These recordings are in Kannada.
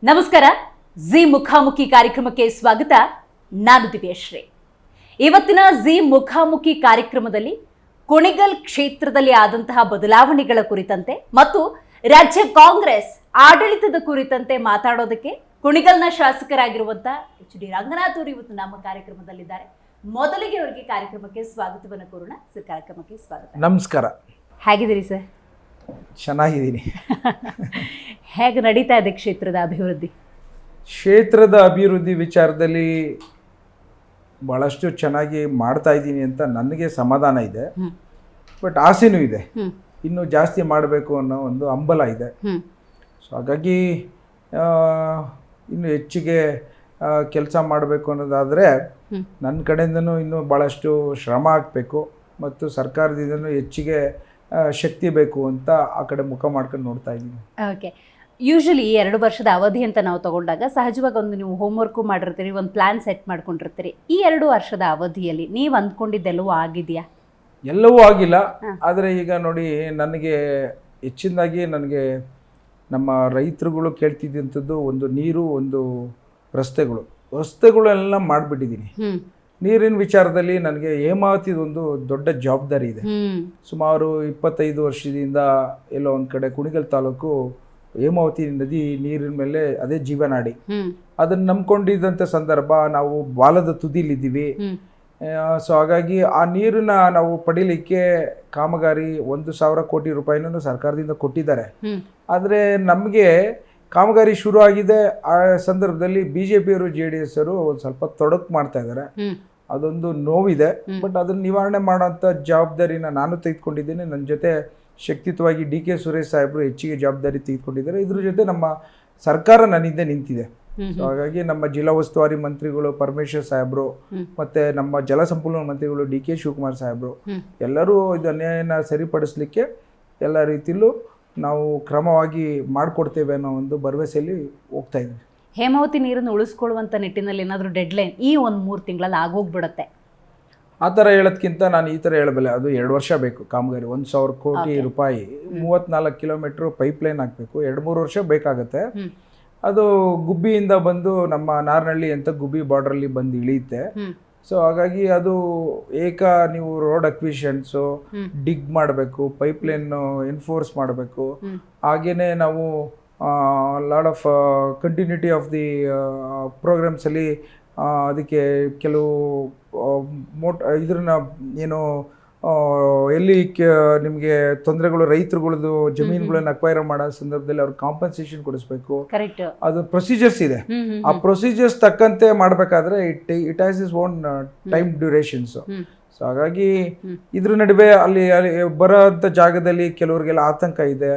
ನಮಸ್ಕಾರ. ಜಿ ಮುಖಾಮುಖಿ ಕಾರ್ಯಕ್ರಮಕ್ಕೆ ಸ್ವಾಗತ. ನಾನು ದಿವ್ಯಶ್ರೀ. ಇವತ್ತಿನ ಜಿ ಮುಖಾಮುಖಿ ಕಾರ್ಯಕ್ರಮದಲ್ಲಿ ಕುಣಿಗಲ್ ಕ್ಷೇತ್ರದಲ್ಲಿ ಆದಂತಹ ಬದಲಾವಣೆಗಳ ಕುರಿತಂತೆ ಮತ್ತು ರಾಜ್ಯ ಕಾಂಗ್ರೆಸ್ ಆಡಳಿತದ ಕುರಿತಂತೆ ಮಾತಾಡೋದಕ್ಕೆ ಕುಣಿಗಲ್ನ ಶಾಸಕರಾಗಿರುವಂತಹ ಎಚ್ ಡಿ ರಂಗನಾಥ್ ಅವರು ಇವತ್ತು ನಮ್ಮ ಕಾರ್ಯಕ್ರಮದಲ್ಲಿದ್ದಾರೆ. ಮೊದಲಿಗೆ ಅವರಿಗೆ ಕಾರ್ಯಕ್ರಮಕ್ಕೆ ಸ್ವಾಗತವನ್ನು ಕೋರೋಣ. ಸರ್, ಕಾರ್ಯಕ್ರಮಕ್ಕೆ ಸ್ವಾಗತ. ನಮಸ್ಕಾರ. ಹೇಗಿದ್ದೀರಿ ಸರ್? ಚೆನ್ನಾಗಿದ್ದೀನಿ. ಹೇಗೆ ನಡೀತಾ ಇದೆ ಕ್ಷೇತ್ರದ ಅಭಿವೃದ್ಧಿ? ಕ್ಷೇತ್ರದ ಅಭಿವೃದ್ಧಿ ವಿಚಾರದಲ್ಲಿ ಭಾಳಷ್ಟು ಚೆನ್ನಾಗಿ ಮಾಡ್ತಾ ಇದ್ದೀನಿ ಅಂತ ನನಗೆ ಸಮಾಧಾನ ಇದೆ. ಬಟ್ ಆಸೆನೂ ಇದೆ, ಇನ್ನೂ ಜಾಸ್ತಿ ಮಾಡಬೇಕು ಅನ್ನೋ ಒಂದು ಹಂಬಲ ಇದೆ. ಸೊ ಹಾಗಾಗಿ ಇನ್ನು ಹೆಚ್ಚಿಗೆ ಕೆಲಸ ಮಾಡಬೇಕು ಅನ್ನೋದಾದರೆ ನನ್ನ ಕಡೆಯಿಂದನೂ ಇನ್ನೂ ಭಾಳಷ್ಟು ಶ್ರಮ ಹಾಕಬೇಕು ಮತ್ತು ಸರ್ಕಾರದಿಂದನೂ ಹೆಚ್ಚಿಗೆ ಶಕ್ತಿ ಬೇಕು ಅಂತ ಆ ಕಡೆ ಮುಖ ಮಾಡ್ಕೊಂಡು ನೋಡ್ತಾ ಇದ್ದೀನಿ. ಓಕೆ. ಯೂಶಲಿ 2 ವರ್ಷದ ಅವಧಿ ಅಂತ ನಾವು ತಗೊಂಡಾಗ ಸಹಜವಾಗಿ ಒಂದು ನೀವು ಹೋಮ್ವರ್ಕು ಮಾಡಿರ್ತೀರಿ, ಒಂದು ಪ್ಲ್ಯಾನ್ ಸೆಟ್ ಮಾಡ್ಕೊಂಡಿರ್ತೀರಿ. ಈ 2 ವರ್ಷದ ಅವಧಿಯಲ್ಲಿ ನೀವು ಅಂದ್ಕೊಂಡಿದ್ದೆಲ್ಲವೂ ಆಗಿದೆಯಾ? ಎಲ್ಲವೂ ಆಗಿಲ್ಲ. ಆದರೆ ಈಗ ನೋಡಿ, ನನಗೆ ಹೆಚ್ಚಿನದಾಗಿ ನಮ್ಮ ರೈತರುಗಳು ಕೇಳ್ತಿದ್ದಂಥದ್ದು ಒಂದು ನೀರು, ಒಂದು ರಸ್ತೆಗಳೆಲ್ಲ ಮಾಡಿಬಿಟ್ಟಿದ್ದೀನಿ. ನೀರಿನ ವಿಚಾರದಲ್ಲಿ ನನಗೆ ಹೇಮಾವತಿದೊಂದು ದೊಡ್ಡ ಜವಾಬ್ದಾರಿ ಇದೆ. ಸುಮಾರು 25 ವರ್ಷದಿಂದ ಎಲ್ಲೋ ಒಂದು ಕಡೆ ಕುಣಿಗಲ್ ತಾಲೂಕು ಹೇಮಾವತಿ ನದಿ ನೀರಿನ ಮೇಲೆ ಅದೇ ಜೀವನಾಡಿ. ಅದನ್ನು ನಂಬ್ಕೊಂಡಿದ್ದಂಥ ಸಂದರ್ಭ ನಾವು ಬಾಲದ ತುದಿಲಿದ್ದೀವಿ. ಸೊ ಹಾಗಾಗಿ ಆ ನೀರನ್ನ ನಾವು ಪಡಿಲಿಕ್ಕೆ ಕಾಮಗಾರಿ 1,000 ಕೋಟಿ ರೂಪಾಯಿನೂ ಸರ್ಕಾರದಿಂದ ಕೊಟ್ಟಿದ್ದಾರೆ. ಆದರೆ ನಮಗೆ ಕಾಮಗಾರಿ ಶುರು ಆಗಿದೆ. ಆ ಸಂದರ್ಭದಲ್ಲಿ BJPಯವರು JDS ಅವರು ಒಂದು ಸ್ವಲ್ಪ ತೊಡಕು ಮಾಡ್ತಾ ಇದ್ದಾರೆ. ಅದೊಂದು ನೋವಿದೆ. ಬಟ್ ಅದನ್ನು ನಿವಾರಣೆ ಮಾಡೋಂಥ ಜವಾಬ್ದಾರಿನ ನಾನು ತೆಗೆದುಕೊಂಡಿದ್ದೇನೆ. ನನ್ನ ಜೊತೆ ಶಕ್ತಿಯುತವಾಗಿ DK ಸುರೇಶ್ ಸಾಹೇಬರು ಹೆಚ್ಚಿಗೆ ಜವಾಬ್ದಾರಿ ತೆಗೆದುಕೊಂಡಿದ್ದಾರೆ. ಇದ್ರ ಜೊತೆ ನಮ್ಮ ಸರ್ಕಾರ ನನ್ನಿಂದ ನಿಂತಿದೆ. ಸೊ ಹಾಗಾಗಿ ನಮ್ಮ ಜಿಲ್ಲಾ ಉಸ್ತುವಾರಿ ಮಂತ್ರಿಗಳು ಪರಮೇಶ್ವರ್ ಸಾಹೇಬರು ಮತ್ತು ನಮ್ಮ ಜಲಸಂಪನ್ಮೂಲ ಮಂತ್ರಿಗಳು DK ಶಿವಕುಮಾರ್ ಸಾಹೇಬರು ಎಲ್ಲರೂ ಇದನ್ನೇನ ಸರಿಪಡಿಸಲಿಕ್ಕೆ ಎಲ್ಲ ರೀತಿಯಲ್ಲೂ ನಾವು ಕ್ರಮವಾಗಿ ಮಾಡಿಕೊಡ್ತೇವೆ ಅನ್ನೋ ಒಂದು ಭರವಸೆಯಲ್ಲಿ ಹೋಗ್ತಾ ಇದ್ದೀವಿ. ಹೇಮಾವತಿ ನೀರನ್ನು ಉಳಿಸ್ಕೊಳ್ಳುವಂಥ ನಿಟ್ಟಿನಲ್ಲಿ ಏನಾದರೂ ಡೆಡ್ಲೈನ್ ಈ 1-3 ತಿಂಗಳಲ್ಲಿ ಆಗೋಗ್ಬಿಡುತ್ತೆ? ಆ ಥರ ಹೇಳೋದ್ಕಿಂತ ನಾನು ಈ ಥರ ಹೇಳಬಲ್ಲೆ. ಅದು 2 ವರ್ಷ ಬೇಕು ಕಾಮಗಾರಿ. 1,000 ಕೋಟಿ ರೂಪಾಯಿ, 34 ಕಿಲೋಮೀಟ್ರ್ ಪೈಪ್ಲೈನ್ ಹಾಕಬೇಕು. 2-3 ವರ್ಷ ಬೇಕಾಗುತ್ತೆ. ಅದು ಗುಬ್ಬಿಯಿಂದ ಬಂದು ನಮ್ಮ ನಾರ್ನಹಳ್ಳಿ ಅಂತ ಗುಬ್ಬಿ ಬಾರ್ಡ್ರಲ್ಲಿ ಬಂದು ಇಳಿಯುತ್ತೆ. ಸೊ ಹಾಗಾಗಿ ಅದು ನೀವು ರೋಡ್ ಅಕ್ವಿಷನ್ಸು ಡಿಗ್ ಮಾಡಬೇಕು, ಪೈಪ್ಲೈನ್ ಎನ್ಫೋರ್ಸ್ ಮಾಡಬೇಕು. ಹಾಗೆಯೇ ನಾವು ಲಾಡ್ ಆಫ್ ಕಂಟಿನ್ಯೂಟಿ ಆಫ್ ದಿ ಪ್ರೋಗ್ರಾಮ್ಸಲ್ಲಿ ಅದಕ್ಕೆ ಕೆಲವು ಇದನ್ನ ಏನು ಎಲ್ಲಿ ನಿಮಗೆ ತೊಂದರೆಗಳು, ರೈತರುಗಳದ್ದು ಜಮೀನುಗಳನ್ನು ಅಕ್ವೈರ್ ಮಾಡೋ ಸಂದರ್ಭದಲ್ಲಿ ಅವ್ರಿಗೆ ಕಾಂಪನ್ಸೇಷನ್ ಕೊಡಿಸ್ಬೇಕು. ಅದು ಪ್ರೊಸೀಜರ್ಸ್ ಇದೆ. ಆ ಪ್ರೊಸೀಜರ್ಸ್ ತಕ್ಕಂತೆ ಮಾಡಬೇಕಾದ್ರೆ it has is own time durations. So ಹಾಗಾಗಿ ಇದ್ರ ನಡುವೆ ಅಲ್ಲಿ ಬರೋಂಥ ಜಾಗದಲ್ಲಿ ಕೆಲವ್ರಿಗೆಲ್ಲ ಆತಂಕ ಇದೆ.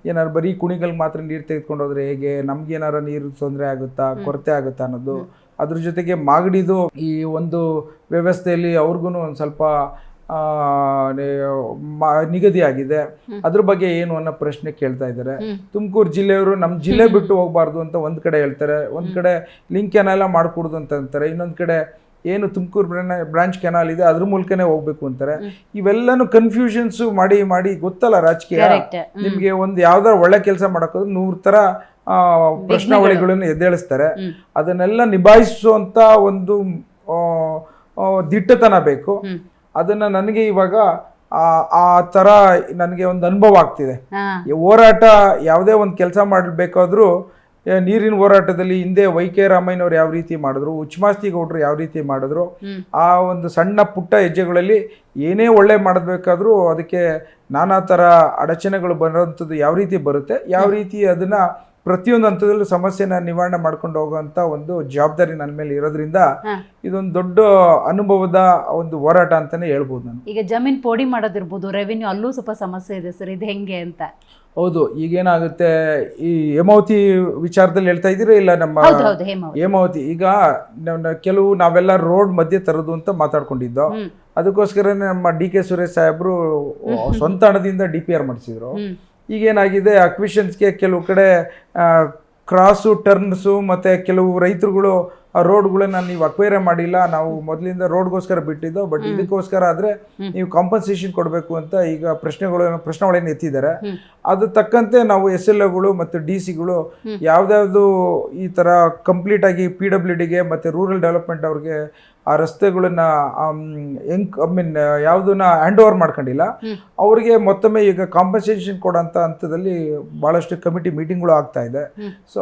ಏನಾದ್ರು ಬರೀ ಕುಣಿಗಲ್ ಮಾತ್ರ ನೀರು ತೆಗೆದುಕೊಂಡು ಹೋದ್ರೆ ಹೇಗೆ, ನಮ್ಗೇನಾರ ನೀರು ತೊಂದರೆ ಆಗುತ್ತಾ, ಕೊರತೆ ಆಗುತ್ತಾ ಅನ್ನೋದು. ಅದ್ರ ಜೊತೆಗೆ ಮಾಗಡಿದು ಈ ಒಂದು ವ್ಯವಸ್ಥೆಯಲ್ಲಿ ಅವ್ರಿಗೂ ಒಂದು ಸ್ವಲ್ಪ ನಿಗದಿ ಆಗಿದೆ. ಅದ್ರ ಬಗ್ಗೆ ಏನು ಅನ್ನೋ ಪ್ರಶ್ನೆ ಕೇಳ್ತಾ ಇದ್ದಾರೆ. ತುಮಕೂರು ಜಿಲ್ಲೆಯವರು ನಮ್ಮ ಜಿಲ್ಲೆ ಬಿಟ್ಟು ಹೋಗ್ಬಾರ್ದು ಅಂತ ಒಂದ್ ಕಡೆ ಹೇಳ್ತಾರೆ, ಒಂದ್ ಕಡೆ ಲಿಂಕ್ ಕೆನಾಲ್ ಮಾಡ್ಕೊಡುದು ಅಂತ ಅಂತಾರೆ, ಇನ್ನೊಂದ್ ಕಡೆ ಏನು ತುಮಕೂರು ಬ್ರಾಂಚ್ ಕೆನಾಲ್ ಇದೆ ಅದ್ರ ಮೂಲಕನೇ ಹೋಗ್ಬೇಕು ಅಂತಾರೆ. ಇವೆಲ್ಲನೂ ಕನ್ಫ್ಯೂಷನ್ಸ್ ಮಾಡಿ ಗೊತ್ತಲ್ಲ ರಾಜಕೀಯ. ನಿಮ್ಗೆ ಒಂದು ಯಾವ್ದಾರ ಒಳ್ಳೆ ಕೆಲಸ ಮಾಡಕ್ಕೋದ್ರೆ 100 ತರ ಪ್ರಶ್ನಾವಳಿಗಳನ್ನು ಎದ್ದೇಳಿಸ್ತಾರೆ. ಅದನ್ನೆಲ್ಲ ನಿಭಾಯಿಸುವಂತ ಒಂದು ದಿಟ್ಟತನ ಬೇಕು. ಅದನ್ನ ನನಗೆ ಇವಾಗ ಆ ತರ ನನಗೆ ಒಂದು ಅನುಭವ ಆಗ್ತಿದೆ. ಹೋರಾಟ ಯಾವುದೇ ಒಂದು ಕೆಲಸ ಮಾಡಬೇಕಾದ್ರೂ ನೀರಿನ ಹೋರಾಟದಲ್ಲಿ ಹಿಂದೆ YK ರಾಮಯ್ಯನವ್ರು ಯಾವ ರೀತಿ ಮಾಡಿದ್ರು, ಉಚ್ಮಾಸ್ತಿಗೌಡರು ಯಾವ ರೀತಿ ಮಾಡಿದ್ರು, ಆ ಒಂದು ಸಣ್ಣ ಪುಟ್ಟ ಹೆಜ್ಜೆಗಳಲ್ಲಿ ಏನೇ ಒಳ್ಳೆ ಮಾಡಬೇಕಾದ್ರೂ ಅದಕ್ಕೆ ನಾನಾ ಥರ ಅಡಚಣೆಗಳು ಬರೋಂಥದ್ದು ಯಾವ ರೀತಿ ಬರುತ್ತೆ, ಯಾವ ರೀತಿ ಅದನ್ನ ಪ್ರತಿಯೊಂದು ಹಂತದಲ್ಲೂ ಸಮಸ್ಯೆನ ನಿವಾರಣೆ ಮಾಡ್ಕೊಂಡು ಹೋಗುವಂತ ಒಂದು ಜವಾಬ್ದಾರಿ ನನ್ನ ಮೇಲೆ ಇರೋದ್ರಿಂದ ಇದೊಂದು ದೊಡ್ಡ ಅನುಭವದ ಒಂದು ಹೋರಾಟ ಅಂತಾನೆ ಹೇಳ್ಬೋದು ನಾನು. ಈಗ ಜಮೀನ್ ಪೋಡಿ ಮಾಡೋದಿರ್ಬೋದು, ರೆವಿನ್ಯೂ ಅಲ್ಲೂ ಸ್ವಲ್ಪ ಸಮಸ್ಯೆ ಇದೆ ಸರ್, ಇದು ಹೆಂಗೆ ಅಂತ? ಹೌದು. ಈಗೇನಾಗುತ್ತೆ, ಈ ಹೇಮಾವತಿ ವಿಚಾರದಲ್ಲಿ ಹೇಳ್ತಾ ಇದ್ದೀರಾ? ಇಲ್ಲ, ನಮ್ಮ ಹೇಮಾವತಿ ಈಗ ಕೆಲವು ನಾವೆಲ್ಲ ರೋಡ್ ಮಧ್ಯೆ ತರೋದು ಅಂತ ಮಾತಾಡ್ಕೊಂಡಿದ್ದೋ. ಅದಕ್ಕೋಸ್ಕರ ನಮ್ಮ DK ಸುರೇಶ್ ಸಾಹೇಬರು ಸ್ವಂತ ಹಣದಿಂದ DPR ಮಾಡಿಸಿದ್ರು. ಈಗೇನಾಗಿದೆ, ಅಕ್ವಿಷನ್ಸ್ಗೆ ಕೆಲವು ಕಡೆ ಕ್ರಾಸು ಟರ್ನ್ಸು ಮತ್ತು ಕೆಲವು ರೈತರುಗಳು ಆ ರೋಡ್ಗಳನ್ನ ನೀವು ಅಕ್ವೈರೇ ಮಾಡಿಲ್ಲ, ನಾವು ಮೊದಲಿಂದ ರೋಡ್ಗೋಸ್ಕರ ಬಿಟ್ಟಿದ್ದು, ಬಟ್ ಇದಕ್ಕೋಸ್ಕರ ಆದ್ರೆ ನೀವು ಕಾಂಪನ್ಸೇಷನ್ ಕೊಡಬೇಕು ಅಂತ ಈಗ ಪ್ರಶ್ನೆಗಳೇನು ಎತ್ತಿದ್ದಾರೆ. ಅದು ತಕ್ಕಂತೆ ನಾವು SLOಗಳು ಮತ್ತು DC ಗಳು ಯಾವ್ದಾವ್ದು ಈ ತರ ಕಂಪ್ಲೀಟ್ ಆಗಿ PWDಗೆ ಮತ್ತೆ ರೂರಲ್ ಡೆವಲಪ್ಮೆಂಟ್ ಅವ್ರಿಗೆ ಆ ರಸ್ತೆಗಳನ್ನ ಯಾವುದನ್ನ ಹ್ಯಾಂಡ್ ಓವರ್ ಮಾಡ್ಕೊಂಡಿಲ್ಲ, ಅವ್ರಿಗೆ ಮತ್ತೊಮ್ಮೆ ಈಗ ಕಾಂಪನ್ಸೇಷನ್ ಕೊಡೋಂಥ ಹಂತದಲ್ಲಿ ಭಾಳಷ್ಟು ಕಮಿಟಿ ಮೀಟಿಂಗ್ಗಳು ಆಗ್ತಾ ಇದೆ. So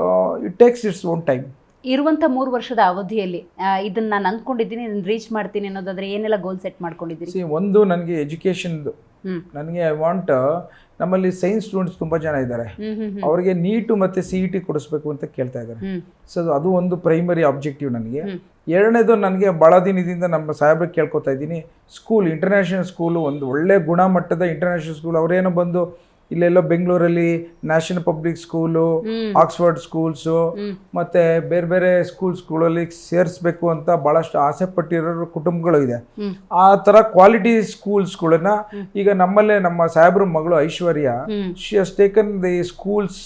it takes its own time. ಇರುವಂಥ 3 ವರ್ಷದ ಅವಧಿಯಲ್ಲಿ ಇದನ್ನ ನಾನು ಅಂದ್ಕೊಂಡಿದ್ದೀನಿ, ಇದನ್ನ ರೀಚ್ ಮಾಡ್ತೀನಿ ಅನ್ನೋದಾದ್ರೆ ಏನೆಲ್ಲ ಗೋಲ್ ಸೆಟ್ ಮಾಡ್ಕೊಂಡಿದ್ದೀರಿ? ಒಂದು ನನಗೆ ಎಜುಕೇಷನ್ದು, ನನಗೆ ಐ ವಾಂಟ್, ನಮ್ಮಲ್ಲಿ ಸೈನ್ಸ್ ಸ್ಟೂಡೆಂಟ್ಸ್ ತುಂಬ ಜನ ಇದ್ದಾರೆ, ಅವರಿಗೆ ನೀಟು ಮತ್ತು CET ಕೊಡಿಸ್ಬೇಕು ಅಂತ ಕೇಳ್ತಾ ಇದ್ದಾರೆ. ಸೊ ಅದು ಒಂದು ಪ್ರೈಮರಿ ಆಬ್ಜೆಕ್ಟಿವ್ ನನಗೆ. ಎರಡನೇದು, ನನಗೆ ಭಾಳ ದಿನದಿಂದ ನಮ್ಮ ಸಾಹೇಬ್ರಿಗೆ ಕೇಳ್ಕೊತಾ ಇದ್ದೀನಿ, ಸ್ಕೂಲ್, ಇಂಟರ್ನ್ಯಾಷನಲ್ ಸ್ಕೂಲು, ಒಂದು ಒಳ್ಳೆ ಗುಣಮಟ್ಟದ ಇಂಟರ್ನ್ಯಾಷನಲ್ ಸ್ಕೂಲ್, ಅವರೇನೋ ಬಂದು ಇಲ್ಲೆಲ್ಲೋ ಬೆಂಗಳೂರಲ್ಲಿ national public school, Oxford schools ಮತ್ತೆ ಬೇರೆ ಬೇರೆ ಸ್ಕೂಲ್ಸ್ಗಳಲ್ಲಿ ಸೇರಿಸ್ಬೇಕು ಅಂತ ಭಾಳಷ್ಟು ಆಸೆ ಪಟ್ಟಿರೋ ಕುಟುಂಬಗಳು ಇದೆ. ಆ ಥರ ಕ್ವಾಲಿಟಿ ಸ್ಕೂಲ್ಸ್ಗಳನ್ನ ಈಗ ನಮ್ಮಲ್ಲೇ ನಮ್ಮ ಸಾಹೇಬ್ರ ಮಗಳು Aishwarya, she has taken the schools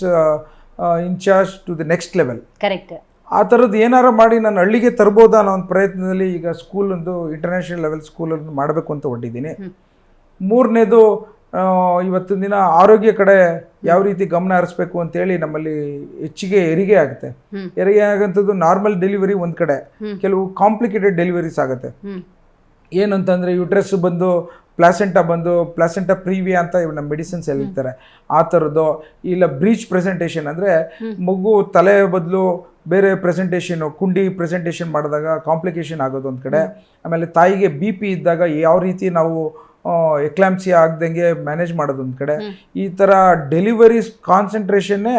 in charge to the next level. Correct. ಆ ಥರದ್ದು ಏನಾರ ಮಾಡಿ ನಾನು ಹಳ್ಳಿಗೆ ತರ್ಬೋದಾ ಅನ್ನೋ ಒಂದು ಪ್ರಯತ್ನದಲ್ಲಿ ಈಗ ಸ್ಕೂಲ್ ಒಂದು ಇಂಟರ್ನ್ಯಾಷನಲ್ ಲೆವೆಲ್ ಸ್ಕೂಲನ್ನು ಮಾಡಬೇಕು ಅಂತ ಹೊರಟಿದ್ದೀನಿ. ಮೂರನೇದು, ಇವತ್ತಿನ ದಿನ ಆರೋಗ್ಯ ಕಡೆ ಯಾವ ರೀತಿ ಗಮನ ಹರಿಸ್ಬೇಕು ಅಂತೇಳಿ ನಮ್ಮಲ್ಲಿ ಹೆಚ್ಚಿಗೆ ಹೆರಿಗೆ ಆಗುತ್ತೆ. ಹೆರಿಗೆ ಆಗಂಥದ್ದು ನಾರ್ಮಲ್ ಡೆಲಿವರಿ ಒಂದು ಕಡೆ, ಕೆಲವು ಕಾಂಪ್ಲಿಕೇಟೆಡ್ ಡೆಲಿವರೀಸ್ ಆಗುತ್ತೆ. ಏನಂತಂದರೆ ಯುಟ್ರಸ್ ಬಂದು ಪ್ಲಾಸೆಂಟಾ ಪ್ರೀವಿಯಾ ಅಂತ ನಮ್ಮ ಮೆಡಿಸಿನ್ಸ್ ಹೇಳ್ತಾರೆ, ಆ ಥರದ್ದು. ಇಲ್ಲ ಬ್ರೀಚ್ ಪ್ರೆಸೆಂಟೇಷನ್ ಅಂದರೆ ಮಗು ತಲೆ ಬದಲು ಬೇರೆ ಪ್ರೆಸೆಂಟೇಷನು, ಕುಂಡಿ ಪ್ರೆಸೆಂಟೇಷನ್ ಮಾಡಿದಾಗ ಕಾಂಪ್ಲಿಕೇಶನ್ ಆಗೋದು ಒಂದು ಕಡೆ. ಆಮೇಲೆ ತಾಯಿಗೆ BP ಇದ್ದಾಗ ಯಾವ ರೀತಿ ನಾವು ಎಕ್ಲಾಂಪ್ಸಿಯಾ ಆಗ್ದಂಗೆ ಮ್ಯಾನೇಜ್ ಮಾಡೋದು ಒಂದು ಕಡೆ. ಈ ಥರ ಡೆಲಿವರೀಸ್ ಕಾನ್ಸಂಟ್ರೇಷನ್ನೇ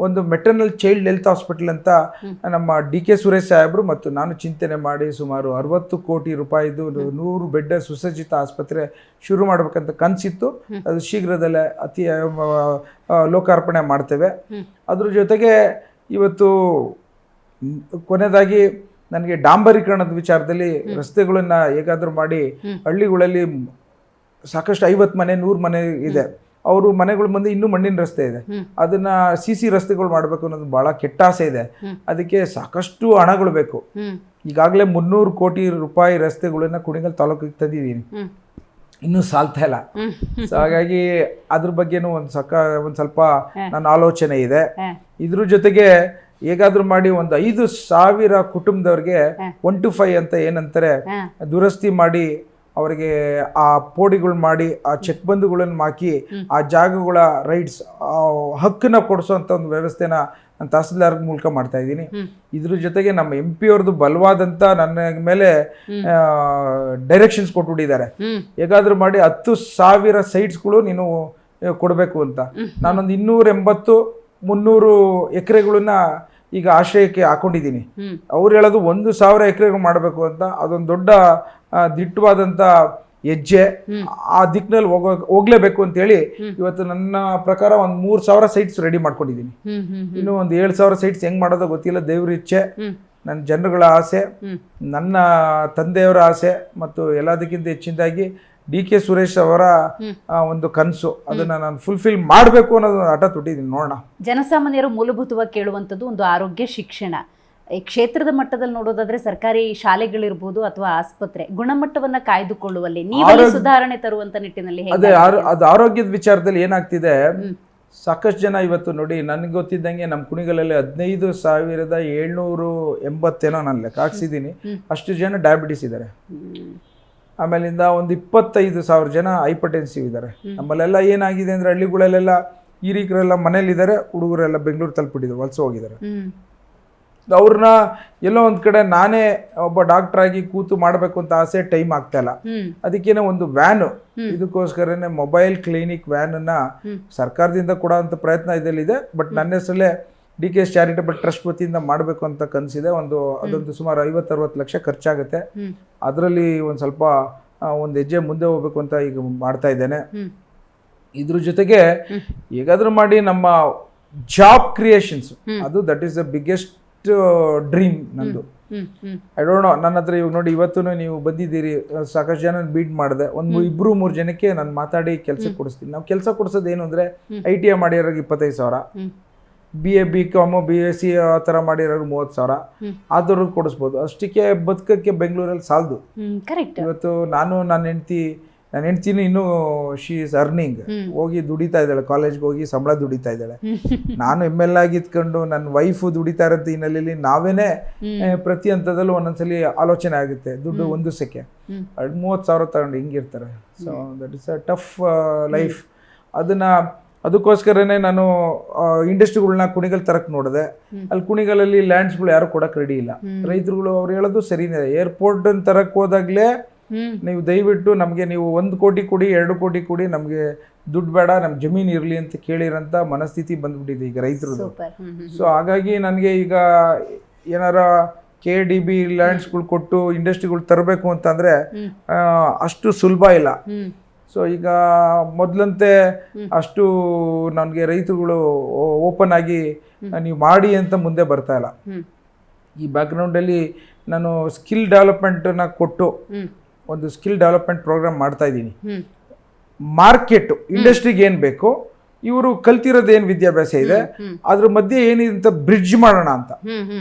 ಒಂದು ಮೆಟರ್ನಲ್ ಚೈಲ್ಡ್ ಹೆಲ್ತ್ ಹಾಸ್ಪಿಟಲ್ ಅಂತ ನಮ್ಮ DK ಸುರೇಶ್ ಸಾಹೇಬರು ಮತ್ತು ನಾನು ಚಿಂತನೆ ಮಾಡಿ ಸುಮಾರು 60 ಕೋಟಿ ರೂಪಾಯಿದು 100 ಬೆಡ್ ಸುಸಜ್ಜಿತ ಆಸ್ಪತ್ರೆ ಶುರು ಮಾಡಬೇಕಂತ ಕನಸಿತ್ತು. ಅದು ಶೀಘ್ರದಲ್ಲೇ ಲೋಕಾರ್ಪಣೆ ಮಾಡ್ತೇವೆ. ಅದ್ರ ಜೊತೆಗೆ ಇವತ್ತು ಕೊನೆಯದಾಗಿ ನನಗೆ ಡಾಂಬರೀಕರಣದ ವಿಚಾರದಲ್ಲಿ ರಸ್ತೆಗಳನ್ನ ಹೇಗಾದ್ರೂ ಮಾಡಿ, ಹಳ್ಳಿಗಳಲ್ಲಿ ಸಾಕಷ್ಟು 50 ಮನೆ 100 ಮನೆ ಇದೆ, ಅವರು ಮನೆಗಳ ಮುಂದೆ ಇನ್ನೂ ಮಣ್ಣಿನ ರಸ್ತೆ ಇದೆ, ಅದನ್ನ CC ರಸ್ತೆಗಳು ಮಾಡಬೇಕು ಅನ್ನೋದು ಬಹಳ ಕೆಟ್ಟ ಆಸೆ ಇದೆ. ಅದಕ್ಕೆ ಸಾಕಷ್ಟು ಹಣಗಳು ಬೇಕು. ಈಗಾಗಲೇ 300 ಕೋಟಿ ರೂಪಾಯಿ ರಸ್ತೆಗಳನ್ನ ಕುಣಿಗಲ್ ತಾಲೂಕಿಗೆ ತಂದಿದ್ದೀನಿ, ಇನ್ನೂ ಸಾಲ್ತಾ ಇಲ್ಲ. ಸೊ ಹಾಗಾಗಿ ಅದ್ರ ಬಗ್ಗೆನೂ ಒಂದು ಸ್ವಲ್ಪ ನನ್ನ ಆಲೋಚನೆ ಇದೆ. ಇದ್ರ ಜೊತೆಗೆ ಹೇಗಾದ್ರೂ ಮಾಡಿ ಒಂದು 5,000 ಕುಟುಂಬದವ್ರಿಗೆ 1 to 5 ಅಂತ ಏನಂತಾರೆ ದುರಸ್ತಿ ಮಾಡಿ, ಅವರಿಗೆ ಆ ಪೋಡಿಗಳು ಮಾಡಿ, ಆ ಚೆಕ್ ಬಂದುಗಳನ್ನು ಹಾಕಿ, ಆ ಜಾಗಗಳ ರೈಟ್ಸ್ ಹಕ್ಕನ್ನ ಕೊಡಿಸೋಂಥ ಒಂದು ವ್ಯವಸ್ಥೆನ ನಾನು ತಹಸೀಲ್ದಾರ್ ಮೂಲಕ ಮಾಡ್ತಾ ಇದ್ದೀನಿ. ಇದ್ರ ಜೊತೆಗೆ ನಮ್ಮ MP ಅವ್ರದ್ದು ಬಲವಾದಂಥ ನನ್ನ ಮೇಲೆ ಡೈರೆಕ್ಷನ್ಸ್ ಕೊಟ್ಬಿಟ್ಟಿದ್ದಾರೆ, ಹೇಗಾದ್ರೂ ಮಾಡಿ 10,000 ಸೈಟ್ಸ್ಗಳು ನೀನು ಕೊಡಬೇಕು ಅಂತ. ನಾನೊಂದು 280-300 ಎಕರೆಗಳನ್ನ ಈಗ ಆಶ್ರಯಕ್ಕೆ ಹಾಕೊಂಡಿದ್ದೀನಿ. ಅವ್ರು ಹೇಳೋದು 1,000 ಎಕರೆಗಳು ಮಾಡಬೇಕು ಅಂತ. ಅದೊಂದು ದೊಡ್ಡ ದಿಟ್ಟವಾದಂಥ ಹೆಜ್ಜೆ, ಆ ದಿಕ್ಕಿನಲ್ಲಿ ಹೋಗ್ಲೇಬೇಕು ಅಂತ ಹೇಳಿ ಇವತ್ತು ನನ್ನ ಪ್ರಕಾರ ಒಂದು 3,000 ಸೈಟ್ಸ್ ರೆಡಿ ಮಾಡ್ಕೊಂಡಿದ್ದೀನಿ. ಇನ್ನು ಒಂದು 7,000 ಸೈಟ್ಸ್ ಹೆಂಗ್ ಮಾಡೋದೋ ಗೊತ್ತಿಲ್ಲ, ದೇವ್ರ ಇಚ್ಛೆ, ನನ್ನ ಜನಗಳ ಆಸೆ, ನನ್ನ ತಂದೆಯವರ ಆಸೆ, ಮತ್ತು ಎಲ್ಲದಕ್ಕಿಂತ ಹೆಚ್ಚಿನದಾಗಿ DK ಸುರೇಶ್ ಅವರ ಒಂದು ಕನಸು, ಅದನ್ನ ನಾನು ಫುಲ್ಫಿಲ್ ಮಾಡಬೇಕು ಅನ್ನೋದು ಹಠ ತೊಟ್ಟಿದ್ದೀನಿ. ನೋಡೋಣ. ಜನಸಾಮಾನ್ಯರು ಮೂಲಭೂತವಾಗಿ ಕೇಳುವಂಥದ್ದು ಒಂದು ಆರೋಗ್ಯ ಶಿಕ್ಷಣ. ಈ ಕ್ಷೇತ್ರದ ಮಟ್ಟದಲ್ಲಿ ನೋಡೋದಾದ್ರೆ ಸರ್ಕಾರಿ ಶಾಲೆಗಳಿರ್ಬೋದು ಅಥವಾ ಆಸ್ಪತ್ರೆ ಗುಣಮಟ್ಟವನ್ನ ಕಾಯ್ದುಕೊಳ್ಳುವಲ್ಲಿ ನೀವಲ್ಲಿ ಸುಧಾರಣೆ ತರುವಂತ ನಿಟ್ಟಿನಲ್ಲಿ ಅದೇ ಅದು ಆರೋಗ್ಯದ ವಿಚಾರದಲ್ಲಿ ಏನಾಗ್ತಿದೆ, ಸಾಕಷ್ಟು ಜನ ಇವತ್ತು ನೋಡಿ, ನನಗೆ ಗೊತ್ತಿದ್ದಂಗೆ ನಮ್ಮ ಕುಣಿಗಲಲ್ಲಿ 15,780 ನಾನು ಲೆಕ್ಕ ಹಾಕ್ಸಿದ್ದೀನಿ, ಅಷ್ಟು ಜನ ಡಯಾಬಿಟಿಸ್ ಇದ್ದಾರೆ. ಆಮೇಲಿಂದ ಒಂದು 25,000 ಜನ ಹೈಪರ್ಟೆನ್ಸಿವ್ ಇದ್ದಾರೆ. ನಮ್ಮಲ್ಲೆಲ್ಲ ಏನಾಗಿದೆ ಅಂದರೆ ಹಳ್ಳಿಗಳಲ್ಲೆಲ್ಲ ಹಿರಿಕರೆಲ್ಲ ಮನೇಲಿದ್ದಾರೆ, ಹುಡುಗರೆಲ್ಲ ಬೆಂಗಳೂರು ತಲುಪಿಟ್ಟಿದ್ದಾರೆ, ವಲಸೆ ಹೋಗಿದ್ದಾರೆ. ಅವ್ರನ್ನ ಎಲ್ಲೋ ಒಂದು ಕಡೆ ನಾನೇ ಒಬ್ಬ ಡಾಕ್ಟರ್ ಆಗಿ ಕೂತು ಮಾಡಬೇಕು ಅಂತ ಆಸೆ, ಟೈಮ್ ಆಗ್ತಾ ಇಲ್ಲ. ಅದಕ್ಕೇನೆ ಒಂದು ವ್ಯಾನು, ಇದಕ್ಕೋಸ್ಕರನೇ ಮೊಬೈಲ್ ಕ್ಲಿನಿಕ್ ವ್ಯಾನನ್ನ ಸರ್ಕಾರದಿಂದ ಕೊಡೋಂಥ ಪ್ರಯತ್ನ ಇದರಲ್ಲಿದೆ. ಬಟ್ ನನ್ನ ಹೆಸರಲ್ಲೇ DK ಚಾರಿಟಬಲ್ ಟ್ರಸ್ಟ್ ವತಿಯಿಂದ ಮಾಡಬೇಕು ಅಂತ ಕನಸಿದೆ. ಅದೊಂದು ಸುಮಾರು 50-60 ಲಕ್ಷ ಖರ್ಚಾಗುತ್ತೆ. ಅದರಲ್ಲಿ ಒಂದು ಸ್ವಲ್ಪ ಒಂದು ಹೆಜ್ಜೆ ಮುಂದೆ ಹೋಗ್ಬೇಕು ಅಂತ ಈಗ ಮಾಡ್ತಾ ಇದ್ದೇನೆ. ಇದ್ರ ಜೊತೆಗೆ ಹೇಗಾದ್ರೂ ಮಾಡಿ ನಮ್ಮ ಜಾಬ್ ಕ್ರಿಯೇಷನ್ಸ್, ಅದು that is the biggest dream ನಂದು. ಐ ಡೋಂಟ್ ನೋ, ನನ್ನ ಹತ್ರ ಇವಾಗ ನೋಡಿ, ಇವತ್ತು ನೀವು ಬಂದಿದ್ದೀರಿ, ಸಾಕಷ್ಟು ಜನ ಬೀಟ್ ಮಾಡಿದೆ, ಒಂದು 2-3 ಜನಕ್ಕೆ ನಾನು ಮಾತಾಡಿ ಕೆಲಸ ಕೊಡಿಸ್ತೀನಿ. ನಾವು ಕೆಲಸ ಕೊಡಿಸೋದು ಏನು ಅಂದರೆ, ITI ಮಾಡಿರೋರಿಗೆ 25,000, BA BCom BSc ಆ ಥರ ಮಾಡಿರೋರು 30,000 ಆದವ್ರಿಗೆ ಕೊಡಿಸ್ಬೋದು. ಅಷ್ಟಕ್ಕೆ ಬದುಕಕ್ಕೆ ಬೆಂಗಳೂರಲ್ಲಿ ಸಾಲದು. ಕರೆಕ್ಟ್. ಇವತ್ತು ನನ್ನ ಹೆಂಡ್ತಿನೂ ಇನ್ನೂ ಶಿ ಈಸ್ ಅರ್ನಿಂಗ್, ಹೋಗಿ ದುಡಿತಾ ಇದ್ದಾಳೆ, ಕಾಲೇಜ್ಗೆ ಹೋಗಿ ಸಂಬಳ ದುಡಿತಾ ಇದ್ದಾಳೆ. ನಾನು ML ಆಗಿದ್ಕೊಂಡು ನನ್ನ ವೈಫು ದುಡಿತಾ ಇರೋಂಥ ಹಿನ್ನೆಲೆಯಲ್ಲಿ ನಾವೇನೆ ಪ್ರತಿ ಹಂತದಲ್ಲೂ ಒಂದೊಂದ್ಸಲಿ ಆಲೋಚನೆ ಆಗುತ್ತೆ, ದುಡ್ಡು ಒಂದು ಸೆಕೆ 30,000 ತಗೊಂಡು ಹಿಂಗಿರ್ತಾರೆ. So that is a tough life. ಅದಕ್ಕೋಸ್ಕರನೇ ನಾನು ಇಂಡಸ್ಟ್ರಿಗಳನ್ನ ಕುಣಿಗಲ್ ತರಕ್ಕೆ ನೋಡಿದೆ. ಅಲ್ಲಿ ಕುಣಿಗಲಲ್ಲಿ ಲ್ಯಾಂಡ್ಸ್ಗಳು ಯಾರು ಕೊಡಕ್ಕೆ ರೆಡಿ ಇಲ್ಲ. ರೈತರುಗಳು ಅವ್ರು ಹೇಳೋದು ಸರಿನೇ, ಏರ್ಪೋರ್ಟ್ ತರಕ್ಕೆ ಹೋದಾಗಲೇ ನೀವು ದಯವಿಟ್ಟು ನಮಗೆ ನೀವು 1 ಕೋಟಿ ಕೊಡಿ, 2 ಕೋಟಿ ಕೊಡಿ, ನಮಗೆ ದುಡ್ಡು ಬೇಡ, ನಮ್ಮ ಜಮೀನು ಇರಲಿ ಅಂತ ಕೇಳಿರೋಂಥ ಮನಸ್ಥಿತಿ ಬಂದ್ಬಿಟ್ಟಿದೆ ಈಗ ರೈತರದ್ದು. ಸೊ ಹಾಗಾಗಿ ನನಗೆ ಈಗ ಏನಾರ KDB ಲ್ಯಾಂಡ್ಸ್ಗಳು ಕೊಟ್ಟು ಇಂಡಸ್ಟ್ರಿಗಳು ತರಬೇಕು ಅಂತಂದರೆ ಅಷ್ಟು ಸುಲಭ ಇಲ್ಲ. ಸೊ ಈಗ ಮೊದಲಂತೆ ಅಷ್ಟು ನನಗೆ ರೈತರುಗಳು ಓಪನ್ ಆಗಿ ನೀವು ಮಾಡಿ ಅಂತ ಮುಂದೆ ಬರ್ತಾ ಇಲ್ಲ. ಈ ಬ್ಯಾಕ್ಗ್ರೌಂಡಲ್ಲಿ ನಾನು ಸ್ಕಿಲ್ ಡೆವಲಪ್ಮೆಂಟನ್ನ ಕೊಟ್ಟು ಒಂದು ಸ್ಕಿಲ್ ಡೆವಲಪ್ಮೆಂಟ್ ಪ್ರೋಗ್ರಾಮ್ ಮಾಡ್ತಾ ಇದ್ದೀನಿ. ಮಾರ್ಕೆಟ್ ಇಂಡಸ್ಟ್ರಿಗೆ ಏನು ಬೇಕು, ಇವರು ಕಲ್ತಿರೋದು ಏನು ವಿದ್ಯಾಭ್ಯಾಸ ಇದೆ, ಅದ್ರ ಮಧ್ಯೆ ಏನಿದೆ ಅಂತ ಬ್ರಿಡ್ಜ್ ಮಾಡೋಣ ಅಂತ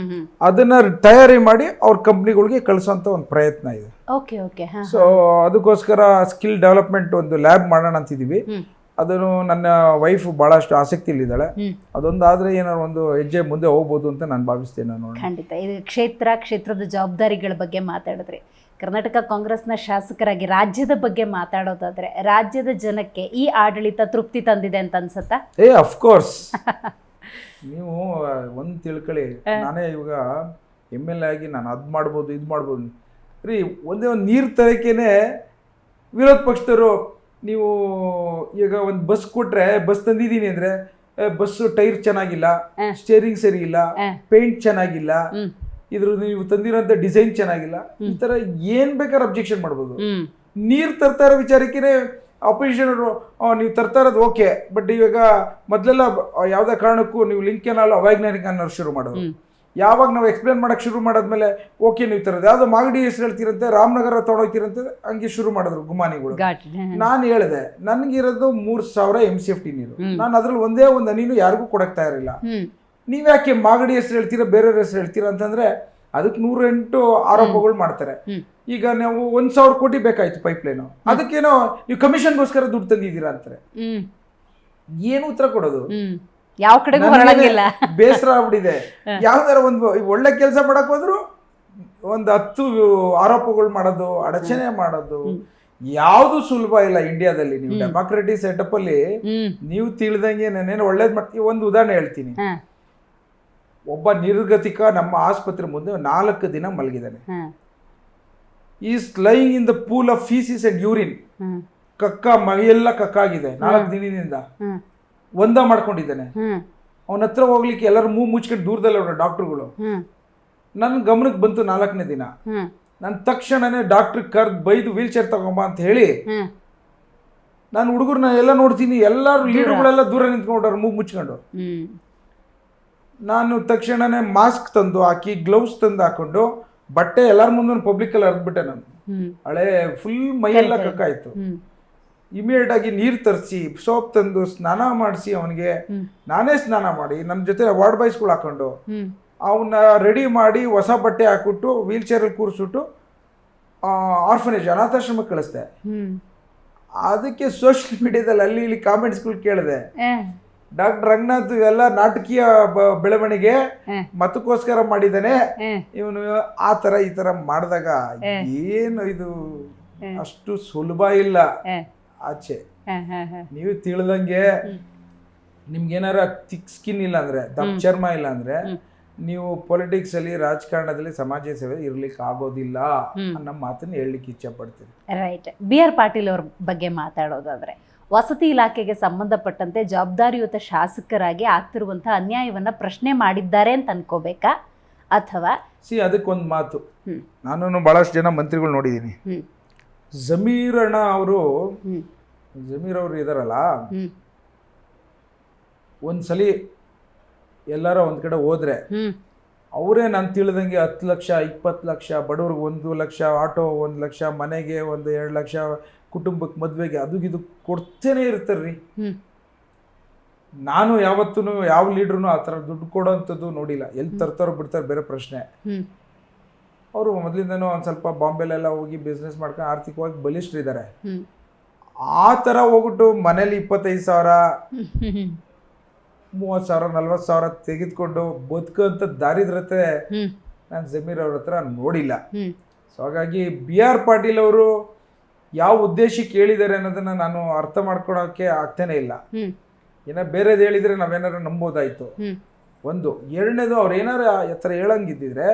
ಅದನ್ನ ತಯಾರಿ ಮಾಡಿ ಅವ್ರ ಕಂಪ್ನಿಗಳಿಗೆ ಕಳಿಸೋಂಥ ಒಂದು ಪ್ರಯತ್ನ ಇದೆ. ಸೊ ಅದಕ್ಕೋಸ್ಕರ ಸ್ಕಿಲ್ ಡೆವಲಪ್ಮೆಂಟ್ ಒಂದು ಲ್ಯಾಬ್ ಮಾಡೋಣ ಅಂತಿದ್ದೀವಿ. ಅದನ್ನು ನನ್ನ ವೈಫ್ ಬಹಳಷ್ಟು ಆಸಕ್ತಿಲಿದ್ದಾಳೆ. ಅದೊಂದಾದ್ರೆ ಏನಾದ್ರು ಒಂದು ಹೆಜ್ಜೆ ಮುಂದೆ ಹೋಗ್ಬೋದು ಅಂತ ನಾನು ಭಾವಿಸ್ತೇನೆ. ಖಂಡಿತ. ಇದು ಕ್ಷೇತ್ರದ ಜವಾಬ್ದಾರಿಗಳ ಬಗ್ಗೆ ಮಾತಾಡಿದ್ರೆ, ಕರ್ನಾಟಕ ಕಾಂಗ್ರೆಸ್ನ ಶಾಸಕರಾಗಿ ರಾಜ್ಯದ ಬಗ್ಗೆ ಮಾತಾಡೋದಾದ್ರೆ, ರಾಜ್ಯದ ಜನಕ್ಕೆ ಈ ಆಡಳಿತ ತೃಪ್ತಿ ತಂದಿದೆ ಅಂತ ಅನ್ಸುತ್ತಾ? ಅಫ್ಕೋರ್ಸ್. ನೀವು ಒಂದು ತಿಳ್ಕೊಳ್ಳಿ, ನಾನೇ ಇವಾಗ ML ಆಗಿ ನಾನು ಅದು ಮಾಡ್ಬೋದು ಇದು ಮಾಡ್ಬೋದು ರೀ, ಒಂದೇ ಒಂದು ನೀರು ತರಕೇನೆ ವಿರೋಧ ಪಕ್ಷದವರು ನೀವು ಈಗ ಒಂದು ಬಸ್ ಕೊಟ್ರೆ, ಬಸ್ ತಂದಿದ್ದೀನಿ ಅಂದ್ರೆ ಬಸ್ಸು ಟೈರ್ ಚೆನ್ನಾಗಿಲ್ಲ, ಸ್ಟೇರಿಂಗ್ ಸರಿ ಇಲ್ಲ, ಪೇಂಟ್ ಚೆನ್ನಾಗಿಲ್ಲ, ಇದ್ರ ನೀವು ತಂದಿರೋಂಥ ಡಿಸೈನ್ ಚೆನ್ನಾಗಿಲ್ಲ, ಈ ತರ ಏನ್ ಬೇಕಾದ್ರೆ ಅಬ್ಜೆಕ್ಷನ್ ಮಾಡ್ಬೋದು. ನೀರ್ ತರ್ತಾ ಇರೋ ವಿಚಾರಕ್ಕೆ ಅಪೋಸಿಷನ್ ಅವರು ನೀವು ತರ್ತಾ ಇರೋದು ಓಕೆ, ಬಟ್ ಇವಾಗ ಮೊದಲೆಲ್ಲ ಯಾವ್ದೇ ಕಾರಣಕ್ಕೂ ನೀವು ಲಿಂಕ್ ಕೆನಾಲ್ ಅವೈಜ್ಞಾನಿಕ ಅನ್ನೋರು ಶುರು ಮಾಡೋದು. ಯಾವಾಗ ನಾವು ಎಕ್ಸ್ಪ್ಲೇನ್ ಮಾಡಕ್ ಶುರು ಮಾಡಾದ್ಮೇಲೆ ಓಕೆ ನೀವು ತರೋದು ಯಾವ್ದೋ ಮಾಗಡಿ ಹೆಸರು ಹೇಳ್ತೀರಂತೆ, ರಾಮನಗರ ತೊಗೊಂಡೋಗ್ತೀರಂತೆ, ಹಂಗೆ ಶುರು ಮಾಡಿದ್ರು ಗುಮಾನಿಗಳು. ನಾನು ಹೇಳಿದೆ ನನಗಿರೋದು 3,000 MCFT ನೀರು, ನಾನು ಅದ್ರಲ್ಲಿ ಒಂದೇ ಒಂದು ಹನಿನೂ ಯಾರಿಗೂ ಕೊಡಕ್ ತಯಾರಿಲ್ಲ. ನೀವ್ಯಾಕೆ ಮಾಗಡಿ ಹೆಸರು ಹೇಳ್ತೀರಾ, ಬೇರೆಯವ್ರ ಹೆಸರು ಹೇಳ್ತೀರಾ ಅಂತಂದ್ರೆ ಅದಕ್ಕೆ 108 ಆರೋಪಗಳು ಮಾಡ್ತಾರೆ. ಈಗ ನಾವು 1,000 ಕೋಟಿ ಬೇಕಾಯ್ತು ಪೈಪ್ಲೈನು, ಅದಕ್ಕೇನೋ ನೀವು ಕಮಿಷನ್ಗೋಸ್ಕರ ದುಡ್ಡು ತಂದಿದ್ದೀರಾ ಅಂತಾರೆ. ಏನು ಉತ್ತರ ಕೊಡೋದು? ಯಾವ ಕಡೆಗೂ ಹೊರಡಂಗಿಲ್ಲ. ಬೇಸರ ಆಗ್ಬಿಟ್ಟಿದೆ. ಯಾವ್ದಾರ ಒಂದು ಒಳ್ಳೆ ಕೆಲಸ ಮಾಡಕ್ ಹೋದ್ರು ಒಂದು 10 ಆರೋಪಗಳು ಮಾಡೋದು, ಅಡಚಣೆ ಮಾಡೋದು, ಯಾವ್ದು ಸುಲಭ ಇಲ್ಲ ಇಂಡಿಯಾದಲ್ಲಿ. ನೀವು ಡೆಮಾಕ್ರೆಟಿಕ್ ಸೆಟಪ್ ಅಲ್ಲಿ ನೀವು ತಿಳಿದಂಗೆ ನಾನೇನು ಒಳ್ಳೇದ್ ಮಾಡ್ತೀವಿ. ಒಂದು ಉದಾಹರಣೆ ಹೇಳ್ತೀನಿ. ಒಬ್ಬ ನಿರ್ಗತಿಕ ನಮ್ಮ ಆಸ್ಪತ್ರೆ ಮುಂದೆ 4 ದಿನ ಮಲಗಿದ್ದಾನೆ. Is lying in the pool of faeces and urine. ಮೈಯೆಲ್ಲ ಕಕ್ಕಾಗಿದೆ 4 ದಿನದಿಂದ. ಒಂದ ಮಾಡ್ಕೊಂಡಿದ್ದಾನೆ. ಅವನ ಹತ್ರ ಹೋಗ್ಲಿಕ್ಕೆ ಎಲ್ಲರೂ ಮುಚ್ಕೊಂಡು ದೂರದಲ್ಲಿ ಅವ್ರ ಡಾಕ್ಟರ್ಗಳು. ನನ್ ಗಮನಕ್ಕೆ ಬಂತು 4ನೇ ದಿನ. ನಾನು ತಕ್ಷಣನೇ ಡಾಕ್ಟರ್ ಕರ್ದು ಬೈದು ವೀಲ್ ಚೇರ್ ತಗೊಂಬ ಅಂತ ಹೇಳಿ ನಾನು ಹುಡುಗರನ್ನ ಎಲ್ಲ ನೋಡ್ತೀನಿ, ಎಲ್ಲರೂ ಲೀಡರ್ಗಳೆಲ್ಲ ದೂರ ನಿಂತ್ಕೊಂಡ್ರು ಮೂಗು ಮುಚ್ಕೊಂಡು. ನಾನು ತಕ್ಷಣನೇ ಮಾಸ್ಕ್ ತಂದು ಹಾಕಿ, ಗ್ಲೌಸ್ ತಂದು ಹಾಕೊಂಡು, ಬಟ್ಟೆ ಎಲ್ಲರ ಮುಂದೆ ಪಬ್ಲಿಕ್ ಅಲ್ಲಿ ಹರಿದ್ಬಿಟ್ಟೆ. ನಾನು ಹಳೆ ಫುಲ್ ಮೈಯೆಲ್ಲ ಕಕ್ಕಾಯ್ತು. ಇಮಿಡಿಯೇಟ್ ಆಗಿ ನೀರು ತರಿಸಿ, ಸೋಪ್ ತಂದು ಸ್ನಾನ ಮಾಡಿಸಿ, ಅವನಿಗೆ ನಾನೇ ಸ್ನಾನ ಮಾಡಿ, ನಮ್ಮ ಜೊತೆ ವಾರ್ಡ್ ಬಾಯ್ಸ್ಗಳು ಹಾಕೊಂಡು ಅವನ್ನ ರೆಡಿ ಮಾಡಿ ಹೊಸ ಬಟ್ಟೆ ಹಾಕ್ಬಿಟ್ಟು ವೀಲ್ ಚೇರಲ್ಲಿ ಕೂರಿಸ್ಬಿಟ್ಟು ಆರ್ಫನೇಜ್ ಅನಾಥಾಶ್ರಮಕ್ಕೆ ಕಳಿಸ್ದೆ. ಅದಕ್ಕೆ ಸೋಷಿಯಲ್ ಮೀಡಿಯಾದಲ್ಲಿ ಅಲ್ಲಿ ಇಲ್ಲಿ ಕಾಮೆಂಟ್ಸ್ಗಳು ಕೇಳಿದೆ, ಡಾಕ್ಟರ್ ರಂಗನಾಥ್ ಇವೆಲ್ಲ ನಾಟಕೀಯ ಬೆಳವಣಿಗೆ, ಮತಕ್ಕೋಸ್ಕರ ಮಾಡಿದ್ದಾನೆ ಇವನು, ಆ ತರ ಈ ತರ ಮಾಡಿದಾಗ ಏನು ಇದು ಅಷ್ಟು ಸುಲಭ ಇಲ್ಲ. ಆಚೆ ನೀವು ತಿಳಿದಂಗೆ ನಿಮ್ಗೇನಾರ ಥಿಕ್ ಸ್ಕಿನ್ ಇಲ್ಲ ಅಂದ್ರೆ, ದಪ್ಪ ಚರ್ಮ ಇಲ್ಲ ಅಂದ್ರೆ, ನೀವು ಪೊಲಿಟಿಕ್ಸ್ ಅಲ್ಲಿ, ರಾಜಕಾರಣದಲ್ಲಿ, ಸಮಾಜ ಸೇವೆ ಇರ್ಲಿಕ್ಕೆ ಆಗೋದಿಲ್ಲ ಅನ್ನೋ ಮಾತನ್ನ ಹೇಳಲಿಕ್ಕೆ ಇಚ್ಛೆ ಪಡ್ತೀನಿ. ರೈಟ್. BR ಪಾಟೀಲ್ ಅವ್ರ ಬಗ್ಗೆ ಮಾತಾಡೋದಾದ್ರೆ, ವಸತಿ ಇಲಾಖೆಗೆ ಸಂಬಂಧಪಟ್ಟಂತೆ ಜವಾಬ್ದಾರಿಯುತ ಶಾಸಕರಾಗಿ ಆಗ್ತಿರುವಂತಹ ಅನ್ಯಾಯವನ್ನ ಪ್ರಶ್ನೆ ಮಾಡಿದ್ದಾರೆ ಅಂತ ಅನ್ಕೋಬೇಕಾ, ಅಥವಾ ಅದಕ್ಕೊಂದು ಮಾತು, ನಾನು ಬಹಳಷ್ಟು ಜನ ಮಂತ್ರಿಗಳು ನೋಡಿದ್ದೀನಿ. ಜಮೀರ್ ಅವರು ಇದಾರಲ್ಲ, ಒಂದ್ಸಲಿ ಎಲ್ಲಾರ ಒಂದ್ ಕಡೆ ಹೋದ್ರೆ ಅವರೇ ನಾನು ತಿಳಿದಂಗೆ 10 ಲಕ್ಷ 20 ಲಕ್ಷ, ಬಡವ್ರಿಗೆ 1 ಲಕ್ಷ, ಆಟೋ 1 ಲಕ್ಷ, ಮನೆಗೆ 1-2 ಲಕ್ಷ, ಕುಟುಂಬಕ್ಕೆ ಮದ್ವೆಗೆ ಅದು ಇದು ಕೊಡ್ತೇನೆ ಇರ್ತಾರ್ರಿ. ನಾನು ಯಾವತ್ತೂ ಯಾವ ಲೀಡ್ರು ಆ ಥರ ದುಡ್ಡು ಕೊಡೋವಂಥದ್ದು ನೋಡಿಲ್ಲ. ಎಲ್ಲಿ ತರ್ತಾರೋ ಬಿಡ್ತಾರೆ ಬೇರೆ ಪ್ರಶ್ನೆ. ಅವರು ಮೊದಲಿಂದನೂ ಒಂದು ಸ್ವಲ್ಪ ಬಾಂಬೆಲೆಲ್ಲ ಹೋಗಿ ಬಿಸ್ನೆಸ್ ಮಾಡ್ಕೊಂಡು ಆರ್ಥಿಕವಾಗಿ ಬಲಿಷ್ಠರಿದ್ದಾರೆ. ಆ ಥರ ಹೋಗ್ಬಿಟ್ಟು ಮನೇಲಿ 25,000 30,000 40,000 ತೆಗೆದುಕೊಂಡು ಬದುಕುವಂಥ ದಾರಿದ್ರತೆ ನಾನು ಜಮೀರ್ ಅವ್ರ ಹತ್ರ ನೋಡಿಲ್ಲ. ಸೊ ಹಾಗಾಗಿ BR ಪಾಟೀಲ್ ಅವರು ಯಾವ ಉದ್ದೇಶಕ್ಕೆ ಹೇಳಿದ್ದಾರೆ ಅನ್ನೋದನ್ನ ನಾನು ಅರ್ಥ ಮಾಡ್ಕೊಳಕ್ಕೆ ಆಗ್ತಾನೆ ಇಲ್ಲ. ಏನೋ ಬೇರೆದು ಹೇಳಿದ್ರೆ ನಾವೇನಾರು ನಂಬೋದಾಯ್ತು. ಒಂದು. ಎರಡನೇದು ಅವ್ರು ಏನಾರ ಹತ್ರ ಹೇಳಂಗಿದ್ದಿದ್ರೆ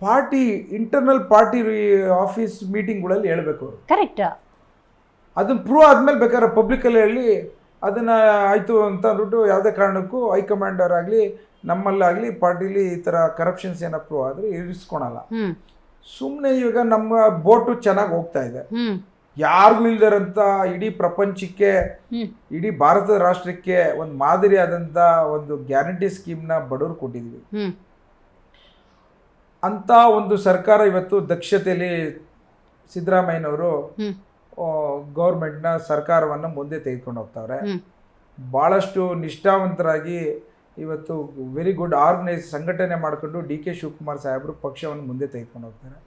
ಪಾರ್ಟಿ ಇಂಟರ್ನಲ್ ಪಾರ್ಟಿ ಆಫೀಸ್ ಮೀಟಿಂಗ್ಗಳಲ್ಲಿ ಹೇಳ್ಬೇಕು ಅವರು. ಕರೆಕ್ಟ್. ಅದನ್ನ ಪ್ರೂವ್ ಆದ್ಮೇಲೆ ಬೇಕಾದ್ರೆ ಪಬ್ಲಿಕಲ್ಲಿ ಹೇಳಿ ಅದನ್ನ ಆಯ್ತು ಅಂತ ಅಂದ್ಬಿಟ್ಟು ಯಾವುದೇ ಕಾರಣಕ್ಕೂ ಹೈಕಮಾಂಡರ್ ಆಗಲಿ ನಮ್ಮಲ್ಲಾಗಲಿ ಪಾರ್ಟಿಲಿ ಈ ಥರ ಕರಪ್ಷನ್ಸ್ ಏನೋ ಪ್ರೂವ್ ಆದರೆ ಇರಿಸ್ಕೊಳಲ್ಲ. ಸುಮ್ಮನೆ ಇವಾಗ ನಮ್ಮ ಬೋಟು ಚೆನ್ನಾಗಿ ಹೋಗ್ತಾ ಇದೆ. ಯಾರಿಗೂ ಇಲ್ದಿರಂತ ಇಡೀ ಪ್ರಪಂಚಕ್ಕೆ, ಇಡೀ ಭಾರತದ ರಾಷ್ಟ್ರಕ್ಕೆ ಒಂದು ಮಾದರಿಯಾದಂಥ ಒಂದು ಗ್ಯಾರಂಟಿ ಸ್ಕೀಮ್ನ ಬಡವರು ಕೊಟ್ಟಿದ್ವಿ. ಅಂತ ಒಂದು ಸರ್ಕಾರ ಇವತ್ತು ದಕ್ಷತೆಯಲ್ಲಿ ಸಿದ್ದರಾಮಯ್ಯನವರು ಗೌರ್ಮೆಂಟ್ನ ಸರ್ಕಾರವನ್ನು ಮುಂದೆ ತೆಗೆದುಕೊಂಡು ಹೋಗ್ತಾವ್ರೆ. ಭಾಳಷ್ಟು ನಿಷ್ಠಾವಂತರಾಗಿ ಇವತ್ತು ವೆರಿ ಗುಡ್ ಆರ್ಗನೈಸ್ ಸಂಘಟನೆ ಮಾಡಿಕೊಂಡು DK ಶಿವಕುಮಾರ್ ಸಾಹೇಬರು ಪಕ್ಷವನ್ನು ಮುಂದೆ ತೆಗೆದುಕೊಂಡು ಹೋಗ್ತಾರೆ.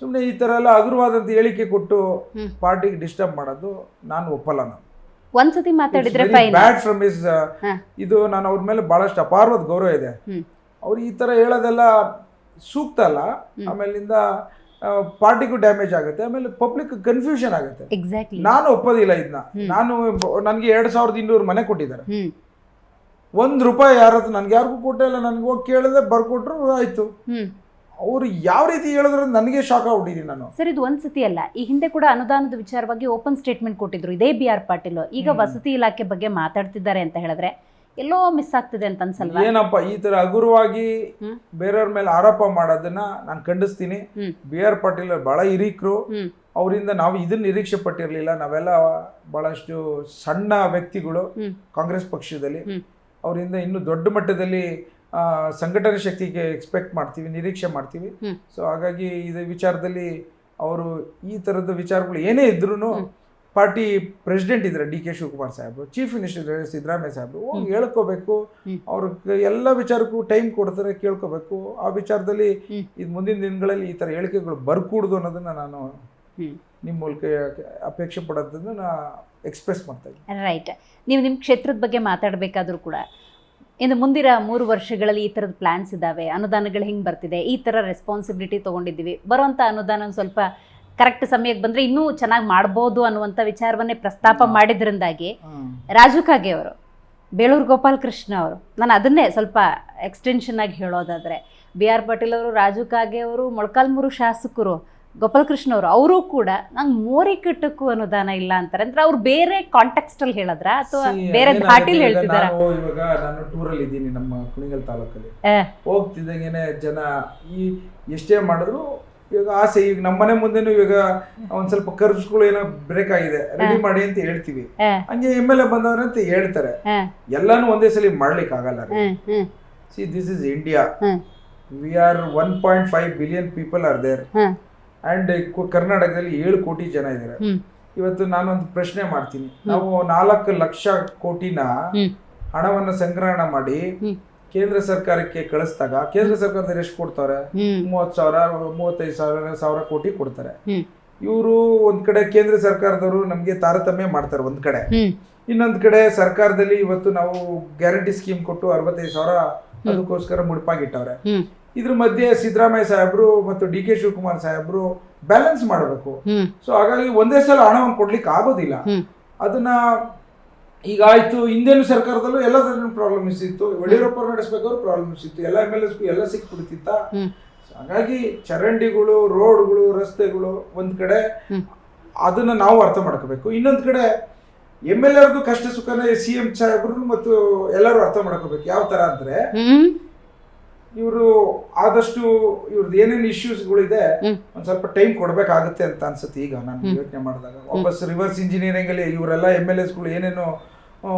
ಸುಮ್ಮನೆ ಈ ಥರ ಎಲ್ಲ ಹಗುರವಾದಂಥ ಹೇಳಿಕೆ ಕೊಟ್ಟು ಪಾರ್ಟಿಗೆ ಡಿಸ್ಟರ್ಬ್ ಮಾಡೋದು ನಾನು ಒಪ್ಪಲ್ಲ. ನಾನು ಒಂದ್ಸತಿ ಮಾತಾಡಿದ್ರೆ ಬ್ಯಾಡ್ ಫ್ರಮ್ ಇಸ್ ಇದು ನಾನು ಅವ್ರ ಮೇಲೆ ಭಾಳಷ್ಟು ಅಪಾರವಾದ ಗೌರವ ಇದೆ. ಅವ್ರು ಈ ಥರ ಹೇಳೋದೆಲ್ಲ ಸೂಕ್ತ ಅಲ್ಲ. ಆಮೇಲಿಂದ ಪಾರ್ಟಿಗೂ ಡ್ಯಾಮೇಜ್ ಆಗುತ್ತೆ, ಆಮೇಲೆ ಪಬ್ಲಿಕ್ ಕನ್ಫ್ಯೂಷನ್ ಆಗುತ್ತೆ. ನಾನು ಒಪ್ಪೋದಿಲ್ಲ ಇದನ್ನ. ನನಗೆ 2,200 ಮನೆ ಕೊಟ್ಟಿದ್ದಾರೆ. ₹1 ಯಾರತ್ರ ನನ್ಗೆ ಯಾರಿಗೂ ಕೊಟ್ಟಿಲ್ಲ. ನನ್ಗೆ ಹೋಗಿ ಕೇಳಿದ್ರೆ ಬರ್ಕೊಟ್ರು ಆಯ್ತು. ಅವ್ರು ಯಾವ ರೀತಿ ಹೇಳಿದ್ರು ನನಗೆ ಶಾಕ್ ಆಗ್ಬಿಟ್ಟಿದ್ದೀನಿ ನಾನು. ಸರ್, ಇದು ಒಂದ್ಸತಿ ಅಲ್ಲ, ಈ ಹಿಂದೆ ಕೂಡ ಅನುದಾನದ ವಿಚಾರವಾಗಿ ಓಪನ್ ಸ್ಟೇಟ್ಮೆಂಟ್ ಕೊಟ್ಟಿದ್ರು ಇದೇ BR ಪಾಟೀಲ್. ಈಗ ವಸತಿ ಇಲಾಖೆ ಬಗ್ಗೆ ಮಾತಾಡ್ತಿದ್ದಾರೆ ಅಂತ ಹೇಳಿದ್ರೆ ಎಲ್ಲೋ ಮಿಸ್ ಆಗ್ತಿದೆ ಅಂತ ಅನ್ಸಲ್ವಾ? ಏನಪ್ಪ ಈ ತರ ಹಗುರವಾಗಿ ಬೇರೆಯವ್ರ ಮೇಲೆ ಆರೋಪ ಮಾಡೋದನ್ನ ನಾನು ಖಂಡಿಸ್ತೀನಿ. BR ಪಾಟೀಲ್ ಬಹಳ ಹಿರೀಕರು. ಅವರಿಂದ ನಾವು ಇದನ್ನ ನಿರೀಕ್ಷೆ ಪಟ್ಟಿರ್ಲಿಲ್ಲ. ನಾವೆಲ್ಲ ಬಹಳಷ್ಟು ಸಣ್ಣ ವ್ಯಕ್ತಿಗಳು ಕಾಂಗ್ರೆಸ್ ಪಕ್ಷದಲ್ಲಿ. ಅವರಿಂದ ಇನ್ನು ದೊಡ್ಡ ಮಟ್ಟದಲ್ಲಿ ಸಂಘಟನೆ ಶಕ್ತಿಗೆ ಎಕ್ಸ್ಪೆಕ್ಟ್ ಮಾಡ್ತೀವಿ, ನಿರೀಕ್ಷೆ ಮಾಡ್ತೀವಿ. ಸೊ ಹಾಗಾಗಿ ಇದು ವಿಚಾರದಲ್ಲಿ ಅವರು ಈ ಥರದ ವಿಚಾರಗಳು ಏನೇ ಇದ್ರೂ ಪಾರ್ಟಿ ಪ್ರೆಸಿಡೆಂಟ್ ಇದ್ದಾರೆ DK ಶಿವಕುಮಾರ್ ಸಾಹೇಬರು, ಚೀಫ್ ಮಿನಿಸ್ಟರ್ ಸಿದ್ದರಾಮಯ್ಯ ಸಾಹೇಬರು ಹೋಗಿ ಹೇಳ್ಕೋಬೇಕು. ಅವ್ರಿಗೆ ಎಲ್ಲ ವಿಚಾರಕ್ಕೂ ಟೈಮ್ ಕೊಡ್ತಾರೆ, ಕೇಳ್ಕೋಬೇಕು. ಆ ವಿಚಾರದಲ್ಲಿ ಇದು ಮುಂದಿನ ದಿನಗಳಲ್ಲಿ ಈ ಥರ ಹೇಳಿಕೆಗಳು ಬರ್ಕೂಡ್ದು ಅನ್ನೋದನ್ನ ನಾನು ನಿಮ್ಮ ಮೂಲಕ ಅಪೇಕ್ಷೆ ಪಡೋದನ್ನು ನಾ ಎಕ್ಸ್ಪ್ರೆಸ್ ಮಾಡ್ತಾ ಇದ್ದೀನಿ. ರೈಟ್. ನೀವು ನಿಮ್ಮ ಕ್ಷೇತ್ರದ ಬಗ್ಗೆ ಮಾತಾಡಬೇಕಾದ್ರೂ ಕೂಡ ಇನ್ನು ಮುಂದಿನ 3 ವರ್ಷಗಳಲ್ಲಿ ಈ ಥರದ ಪ್ಲ್ಯಾನ್ಸ್ ಇದ್ದಾವೆ, ಅನುದಾನಗಳು ಹಿಂಗೆ ಬರ್ತಿದೆ, ಈ ಥರ ರೆಸ್ಪಾನ್ಸಿಬಿಲಿಟಿ ತೊಗೊಂಡಿದ್ದೀವಿ, ಬರೋಂಥ ಅನುದಾನ ಸ್ವಲ್ಪ ಕರೆಕ್ಟ್ ಸಮಯಕ್ಕೆ ಬಂದರೆ ಇನ್ನೂ ಚೆನ್ನಾಗಿ ಮಾಡ್ಬೋದು ಅನ್ನುವಂಥ ವಿಚಾರವನ್ನೇ ಪ್ರಸ್ತಾಪ ಮಾಡಿದ್ರಿಂದಾಗಿ ರಾಜು ಕಾಗೆ ಅವರು, ಬೇಳೂರು ಗೋಪಾಲಕೃಷ್ಣ ಅವರು, ನಾನು ಅದನ್ನೇ ಸ್ವಲ್ಪ ಎಕ್ಸ್ಟೆನ್ಷನ್ ಆಗಿ ಹೇಳೋದಾದರೆ BR ಪಾಟೀಲ್ ಅವರು, ರಾಜು ಕಾಗೆ ಅವರು, ಮೊಳಕಾಲ್ಮೂರು ಶಾಸಕರು ಗೋಪಾಲಕೃಷ್ಣ ಅವರು ಕೂಡ ನಂಗೆ ಮೋರಿಕಟ್ಟಕ್ಕೂ ಅನುದಾನ ಇಲ್ಲ ಅಂತಾರೆ. ಅಂದ್ರೆ ಅವ್ರು ಬೇರೆ ಕಾಂಟೆಕ್ಸ್ಟ್ ಅಲ್ಲಿ ಹೇಳಿದ್ರ ಅಥವಾ ಬೇರೆ ಧಾಟಿಲಿ ಹೇಳ್ತಿದಾರ? ಇವಾಗ ನಾನು ಟೂರಲ್ಲಿ ಇದ್ದೀನಿ ನಮ್ಮ ಕುಣಿಗಲ್ ತಾಲೂಕಲ್ಲಿ. ಹೋಗ್ತಿದ್ದಂಗೆನೆ ಜನ ಈ ಎಷ್ಟೇ ಮಾಡಿದ್ರು ಇವಾಗ ಆಸೆ, ಈಗ ನಮ್ಮ ಮನೆ ಮುಂದೆನೂ ಇವಾಗ ಒಂದ್ ಸ್ವಲ್ಪ ಕರ್ಬ್ಸ್ಗಳು ಏನೋ ಬ್ರೇಕ್ ಆಗಿದೆ, ರೆಡಿ ಮಾಡಿ ಅಂತ ಹೇಳ್ತೀವಿ. ಹಂಗೆ MLA ಬಂದವ್ರ ಅಂತ ಹೇಳ್ತಾರೆ. ಎಲ್ಲಾನು ಒಂದೇ ಸಲ ಮಾಡ್ಲಿಕ್ಕೆ ಆಗಲ್ಲ. See this is India. We are 1.5 billion people are there. And ಕರ್ನಾಟಕದಲ್ಲಿ 7 ಕೋಟಿ ಜನ ಇದ್ದಾರೆ. ಇವತ್ತು ನಾನೊಂದು ಪ್ರಶ್ನೆ ಮಾಡ್ತೀನಿ. ನಾವು 4 ಲಕ್ಷ ಕೋಟಿನ ಹಣವನ್ನ ಸಂಗ್ರಹಣ ಮಾಡಿ ಕೇಂದ್ರ ಸರ್ಕಾರಕ್ಕೆ ಕಳಿಸಿದಾಗ ಕೇಂದ್ರ ಸರ್ಕಾರದಲ್ಲಿ ಎಷ್ಟು ಕೊಡ್ತಾರೆ? 30,000 35,000 ಕೋಟಿ ಕೊಡ್ತಾರೆ. ಇವರು ಒಂದ್ ಕಡೆ ಕೇಂದ್ರ ಸರ್ಕಾರದವರು ನಮ್ಗೆ ತಾರತಮ್ಯ ಮಾಡ್ತಾರೆ ಒಂದ್ ಕಡೆ. ಇನ್ನೊಂದ್ ಕಡೆ ಸರ್ಕಾರದಲ್ಲಿ ಇವತ್ತು ನಾವು ಗ್ಯಾರಂಟಿ ಸ್ಕೀಮ್ ಕೊಟ್ಟು 65,000 ಅದಕ್ಕೋಸ್ಕರ ಮುಡುಪಾಗಿಟ್ಟವ್ರೆ. ಇದ್ರ ಮಧ್ಯೆ ಸಿದ್ದರಾಮಯ್ಯ ಸಾಹೇಬ್ರು ಮತ್ತು DK ಶಿವಕುಮಾರ್ ಸಾಹೇಬ್ರು ಬ್ಯಾಲೆನ್ಸ್ ಮಾಡಬೇಕು. ಸೊ ಹಾಗಾಗಿ ಒಂದೇ ಸಲ ಹಣವನ್ನು ಕೊಡ್ಲಿಕ್ಕೆ ಆಗೋದಿಲ್ಲ. ಅದನ್ನ ಈಗ ಆಯ್ತು, ಹಿಂದೇನು ಸರ್ಕಾರದಲ್ಲೂ ಎಲ್ಲ ಪ್ರಾಬ್ಲಮ್ಸ್ ಇತ್ತು, ಯಡಿಯೂರಪ್ಪ ನಡೆಸಬೇಕಾದ್ರು ಪ್ರಾಬ್ಲಮ್ಸ್ ಇತ್ತು, ಎಲ್ಲ MLAs ಎಲ್ಲ ಸಿಕ್ಬಿಡ್ತಿತ್ತ. ಹಾಗಾಗಿ ಚರಂಡಿಗಳು, ರೋಡ್ಗಳು, ರಸ್ತೆಗಳು ಒಂದ್ ಕಡೆ ಅದನ್ನ ನಾವು ಅರ್ಥ ಮಾಡ್ಕೋಬೇಕು. ಇನ್ನೊಂದ್ ಕಡೆ MLAರದು ಕಷ್ಟ ಸುಖನ CM ಸಾಹೇಬ್ರು ಮತ್ತು ಎಲ್ಲರೂ ಅರ್ಥ ಮಾಡ್ಕೋಬೇಕು. ಯಾವ ತರ ಅಂದ್ರೆ ಇವರು ಆದಷ್ಟು ಇವ್ರದ್ದು ಏನೇನು ಇಶ್ಯೂಸ್ಗಳಿದೆ ಒಂದ್ ಸ್ವಲ್ಪ ಟೈಮ್ ಕೊಡ್ಬೇಕಾಗುತ್ತೆ ಅಂತ ಅನ್ಸುತ್ತೆ. ಈಗ ನಾನು ಯೋಚನೆ ಮಾಡಿದಾಗ ವಾಪಸ್ ರಿವರ್ಸ್ ಇಂಜಿನಿಯರಿಂಗ್ ಅಲ್ಲಿ ಇವರೆಲ್ಲ MLAsಗಳು ಏನೇನು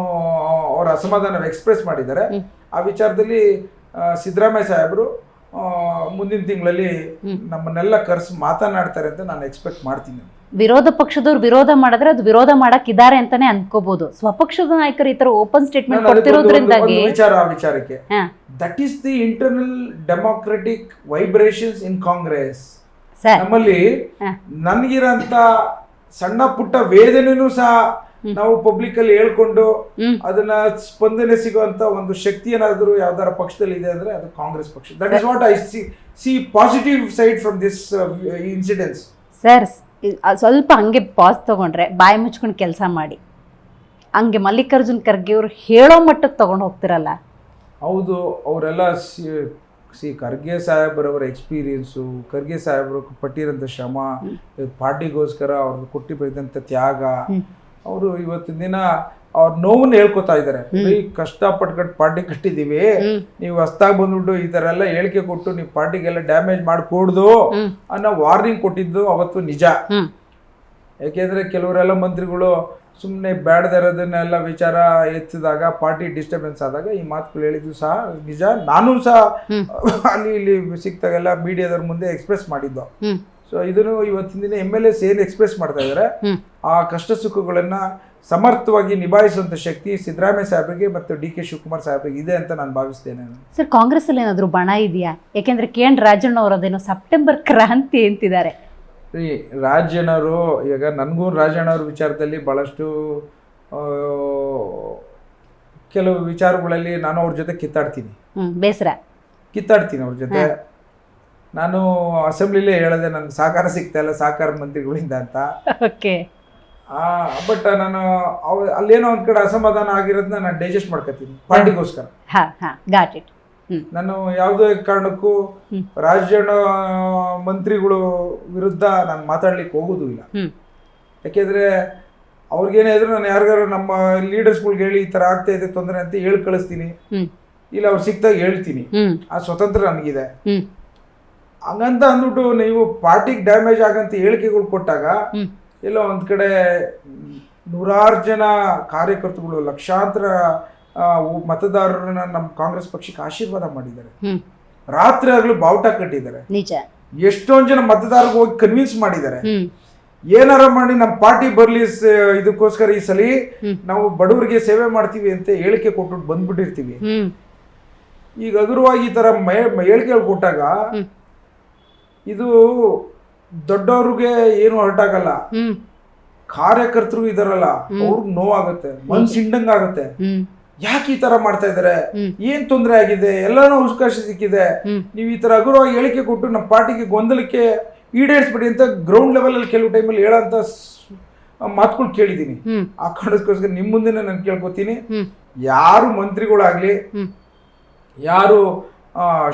ಅವರ ಅಸಮಾಧಾನ ಎಕ್ಸ್ಪ್ರೆಸ್ ಮಾಡಿದ್ದಾರೆ, ಆ ವಿಚಾರದಲ್ಲಿ ಸಿದ್ದರಾಮಯ್ಯ ಸಾಹೇಬರು ಮುಂದಿನ ತಿಂಗಳಲ್ಲಿ ನಮ್ಮನ್ನೆಲ್ಲ ಕರೆಸಿ ಮಾತನಾಡ್ತಾರೆ ಅಂತ ನಾನು ಎಕ್ಸ್ಪೆಕ್ಟ್ ಮಾಡ್ತೀನಿ. ವಿರೋಧ ಪಕ್ಷದವ್ರು ವಿರೋಧ ಮಾಡಿದ್ರೆ ಅದು ವಿರೋಧ ಮಾಡಕ್ ಇದಾರೆ ಅಂತಾನೆ ಅನ್ಕೋಬಹುದು. ಸ್ವಪಕ್ಷದ ನಾಯಕರು ಈ ತರ ಓಪನ್ ಸ್ಟೇಟ್ಮೆಂಟ್ ಕೊಡ್ತಿರೋದ್ರಿಂದಾಗಿ ವಿಚಾರಕ್ಕೆ that is the internal democratic vibrations in Congress. ನಮ್ಮಲ್ಲಿ ನನ್ಗಿರಂತ ಸಣ್ಣ ಪುಟ್ಟ ವೇದನೆನೂ ಸಹ ನಾವು ಪಬ್ಲಿಕ್ ಅಲ್ಲಿ ಹೇಳ್ಕೊಂಡು ಅದನ್ನ ಸ್ಪಂದನೆ ಸಿಗುವಂತ ಒಂದು ಶಕ್ತಿ ಏನಾದ್ರು ಯಾವ್ದಾರ ಪಕ್ಷದಲ್ಲಿ ಇದೆ ಅಂದ್ರೆ ಅದು ಕಾಂಗ್ರೆಸ್ ಪಕ್ಷ. That is what I C positive side from this incidence. Sir ಸ್ವಲ್ಪ ಹಂಗೆ ಪಾಸ್ ತಗೊಂಡ್ರೆ ಬಾಯಿ ಮುಚ್ಕೊಂಡು ಕೆಲಸ ಮಾಡಿ, ಹಂಗೆ ಮಲ್ಲಿಕಾರ್ಜುನ್ ಖರ್ಗೆ ಅವರು ಹೇಳೋ ಮಟ್ಟಕ್ಕೆ ತಗೊಂಡು ಹೋಗ್ತಿರಲ್ಲ. ಹೌದು, ಅವರೆಲ್ಲ ಖರ್ಗೆ ಸಾಹೇಬ್ರವರ ಎಕ್ಸ್ಪೀರಿಯನ್ಸು, ಖರ್ಗೆ ಸಾಹೇಬ್ರು ಪಟ್ಟಿರೋಂಥ ಶ್ರಮ, ಪಾರ್ಟಿಗೋಸ್ಕರ ಅವ್ರು ಕೊಟ್ಟಿದ್ದಂಥ ತ್ಯಾಗ, ಅವರು ಇವತ್ತಿನ ದಿನ ಅವ್ರ ನೋವನ್ನ ಹೇಳ್ಕೊತಾ ಇದ್ದಾರೆ. ಕಷ್ಟ ಪಟ್ಕೊಂಡು ಪಾರ್ಟಿ ಕಟ್ಟಿದೀವಿ, ನೀವು ಹೊಸ್ದಾಗಿ ಬಂದ್ಬಿಟ್ಟು ಈ ತರ ಎಲ್ಲ ಹೇಳಿಕೆ ಕೊಟ್ಟು ನೀವು ಪಾರ್ಟಿಗೆಲ್ಲ ಡ್ಯಾಮೇಜ್ ಮಾಡ್ಕೊಡ್ದು ಅನ್ನೋ ವಾರ್ನಿಂಗ್ ಕೊಟ್ಟಿದ್ದು ಅವತ್ತು ನಿಜ. ಯಾಕೆಂದ್ರೆ ಕೆಲವರೆಲ್ಲ ಮಂತ್ರಿಗಳು ಸುಮ್ಮನೆ ಬೇಡದಿರೋದನ್ನೆಲ್ಲ ವಿಚಾರ ಎತ್ತಿದಾಗ, ಪಾರ್ಟಿ ಡಿಸ್ಟರ್ಬೆನ್ಸ್ ಆದಾಗ ಈ ಮಾತುಗಳು ಹೇಳಿದ್ದು ಸಹ ನಿಜ. ನಾನು ಸಹ ಅಲ್ಲಿ ಇಲ್ಲಿ ಸಿಕ್ತಾಗೆಲ್ಲ ಮೀಡಿಯಾದವ್ರ ಮುಂದೆ ಎಕ್ಸ್ಪ್ರೆಸ್ ಮಾಡಿದ್ದು. ಸೊ ಇದನ್ನು ಇವತ್ತಿನ ದಿನ MLAs ಏನು ಎಕ್ಸ್ಪ್ರೆಸ್ ಮಾಡ್ತಾ ಇದ್ದಾರೆ, ಆ ಕಷ್ಟ ಸುಖಗಳನ್ನ ಸಮರ್ಥವಾಗಿ ನಿಭಾಯಿಸುವಂತ ಶಕ್ತಿ ಸಿದ್ದರಾಮಯ್ಯ ಸಾಹೇಬ್ರಿಗೆ ಮತ್ತು DK ಶಿವಕುಮಾರ್ ಸಾಹೇಬ್ರಿಗೆ ಇದೆ ಅಂತ ನಾನು ಭಾವಿಸ್ತೇನೆ. ಸರ್, ಕಾಂಗ್ರೆಸ್ ಅಲ್ಲಿ ಏನಾದ್ರು ಬಣ ಇದೆಯಾ? ಯಾಕೆಂದ್ರೆ KN ರಾಜಣ್ಣ ಅವರದೇನೋ ಸೆಪ್ಟೆಂಬರ್ ಕ್ರಾಂತಿ ಅಂತಿದ್ದಾರೆ. ರಾಜಣ್ಣವರು ಈಗ ನನಗೂ ರಾಜಣ್ಣವ್ರ ವಿಚಾರದಲ್ಲಿ ಬಹಳಷ್ಟು ಕೆಲವು ವಿಚಾರಗಳಲ್ಲಿ ನಾನು ಅವ್ರ ಜೊತೆ ಕಿತ್ತಾಡ್ತೀನಿ, ಕಿತ್ತಾಡ್ತೀನಿ ಅವ್ರ ಜೊತೆ. ನಾನು ಅಸೆಂಬ್ಲಿಲೇ ಹೇಳಿದೆ ನನ್ಗೆ ಸಹಕಾರ ಸಿಗ್ತಾ ಇಲ್ಲ ಸಹಕಾರ ಮಂತ್ರಿಗಳಿಂದ ಅಂತ. ಬಟ್ ನಾನು ಅಲ್ಲೇನೋ ಒಂದ್ ಕಡೆ ಅಸಮಾಧಾನ ಆಗಿರೋದನ್ನ ನಾನು ಡೈಜೆಸ್ಟ್ ಮಾಡ್ಕೊತೀನಿ ಪಾರ್ಟಿಗೋಸ್ಕರ. ನಾನು ಯಾವುದೇ ಕಾರಣಕ್ಕೂ ರಾಜಣ್ಣ ಮಂತ್ರಿಗಳು ವಿರುದ್ಧ ನಾನು ಮಾತಾಡ್ಲಿಕ್ಕೆ ಹೋಗೋದು ಇಲ್ಲ. ಯಾಕೆಂದ್ರೆ ಅವ್ರಿಗೇನೇ ಇದ್ರು ನಾನು ಯಾರಿಗಾರು ನಮ್ಮ ಲೀಡರ್ಸ್ಗಳಿಗೆ ಹೇಳಿ ಈ ತರ ಆಗ್ತಾ ಇದೆ ತೊಂದರೆ ಅಂತ ಹೇಳಿ ಕಳಿಸ್ತೀನಿ, ಇಲ್ಲ ಅವ್ರು ಸಿಕ್ತಾಗ ಹೇಳ್ತೀನಿ. ಆ ಸ್ವತಂತ್ರ ನನಗಿದೆ. ಹಂಗಂತ ಅಂದ್ಬಿಟ್ಟು ನೀವು ಪಾರ್ಟಿಗೆ ಡ್ಯಾಮೇಜ್ ಆಗಂತ ಹೇಳಿಕೆಗಳು ಕೊಟ್ಟಾಗ ಎಲ್ಲ ಒಂದ್ ಕಡೆ ನೂರಾರು ಜನ ಕಾರ್ಯಕರ್ತಗಳು, ಲಕ್ಷಾಂತರ ಮತದಾರರನ್ನ ನಮ್ಮ ಕಾಂಗ್ರೆಸ್ ಪಕ್ಷಕ್ಕೆ ಆಶೀರ್ವಾದ ಮಾಡಿದ್ದಾರೆ. ರಾತ್ರಿ ಆಗ್ಲೂ ಬಾವುಟ ಕಟ್ಟಿದ್ದಾರೆ. ಎಷ್ಟೊಂದ್ ಜನ ಮತದಾರರಿಗೆ ಹೋಗಿ ಕನ್ವಿನ್ಸ್ ಮಾಡಿದ್ದಾರೆ, ಏನಾರ ಮಾಡಿ ನಮ್ಮ ಪಾರ್ಟಿ ಬರ್ಲಿ, ಇದಕ್ಕೋಸ್ಕರ ಈ ಸಲ ನಾವು ಬಡವರಿಗೆ ಸೇವೆ ಮಾಡ್ತೀವಿ ಅಂತ ಹೇಳಿಕೆ ಕೊಟ್ಟು ಬಂದ್ಬಿಟ್ಟಿರ್ತೀವಿ. ಈಗ ಹಗುರವಾಗಿ ಈ ತರ ಹೇಳಿಕೆಗಳು ಕೊಟ್ಟಾಗ ಇದು ದೊಡ್ಡವ್ರಿಗೆ ಏನು ಹೊರಟಾಗಲ್ಲ, ಕಾರ್ಯಕರ್ತರು ಇದಾರಲ್ಲ ಅವ್ರಿಗೆ ನೋವಾಗುತ್ತೆ, ಮನ್ಸು ಹಿಂಡಂಗಾಗತ್ತೆ. ಯಾಕೆ ಈ ತರ ಮಾಡ್ತಾ ಇದಾರೆ, ಏನ್ ತೊಂದರೆ ಆಗಿದೆ, ಎಲ್ಲಾನು ಅವಕಾಶ ಸಿಕ್ಕಿದೆ, ನೀವು ಈ ತರ ಹಗುರವಾಗಿ ಹೇಳಿಕೆ ಕೊಟ್ಟು ನಮ್ಮ ಪಾರ್ಟಿಗೆ ಗೊಂದಲಕ್ಕೆ ಈಡೇರಿಸ್ಬಿಡಿ ಅಂತ ಗ್ರೌಂಡ್ ಲೆವೆಲ್ ಅಲ್ಲಿ ಕೆಲವು ಟೈಮಲ್ಲಿ ಹೇಳೋಂತ ಮಾತುಗಳು ಕೇಳಿದೀನಿ. ಆ ಕಾರಣಕ್ಕೋಸ್ಕರ ನಿಮ್ ಮುಂದೆ ನಾನು ಕೇಳ್ಕೊತೀನಿ, ಯಾರು ಮಂತ್ರಿಗಳಾಗ್ಲಿ ಯಾರು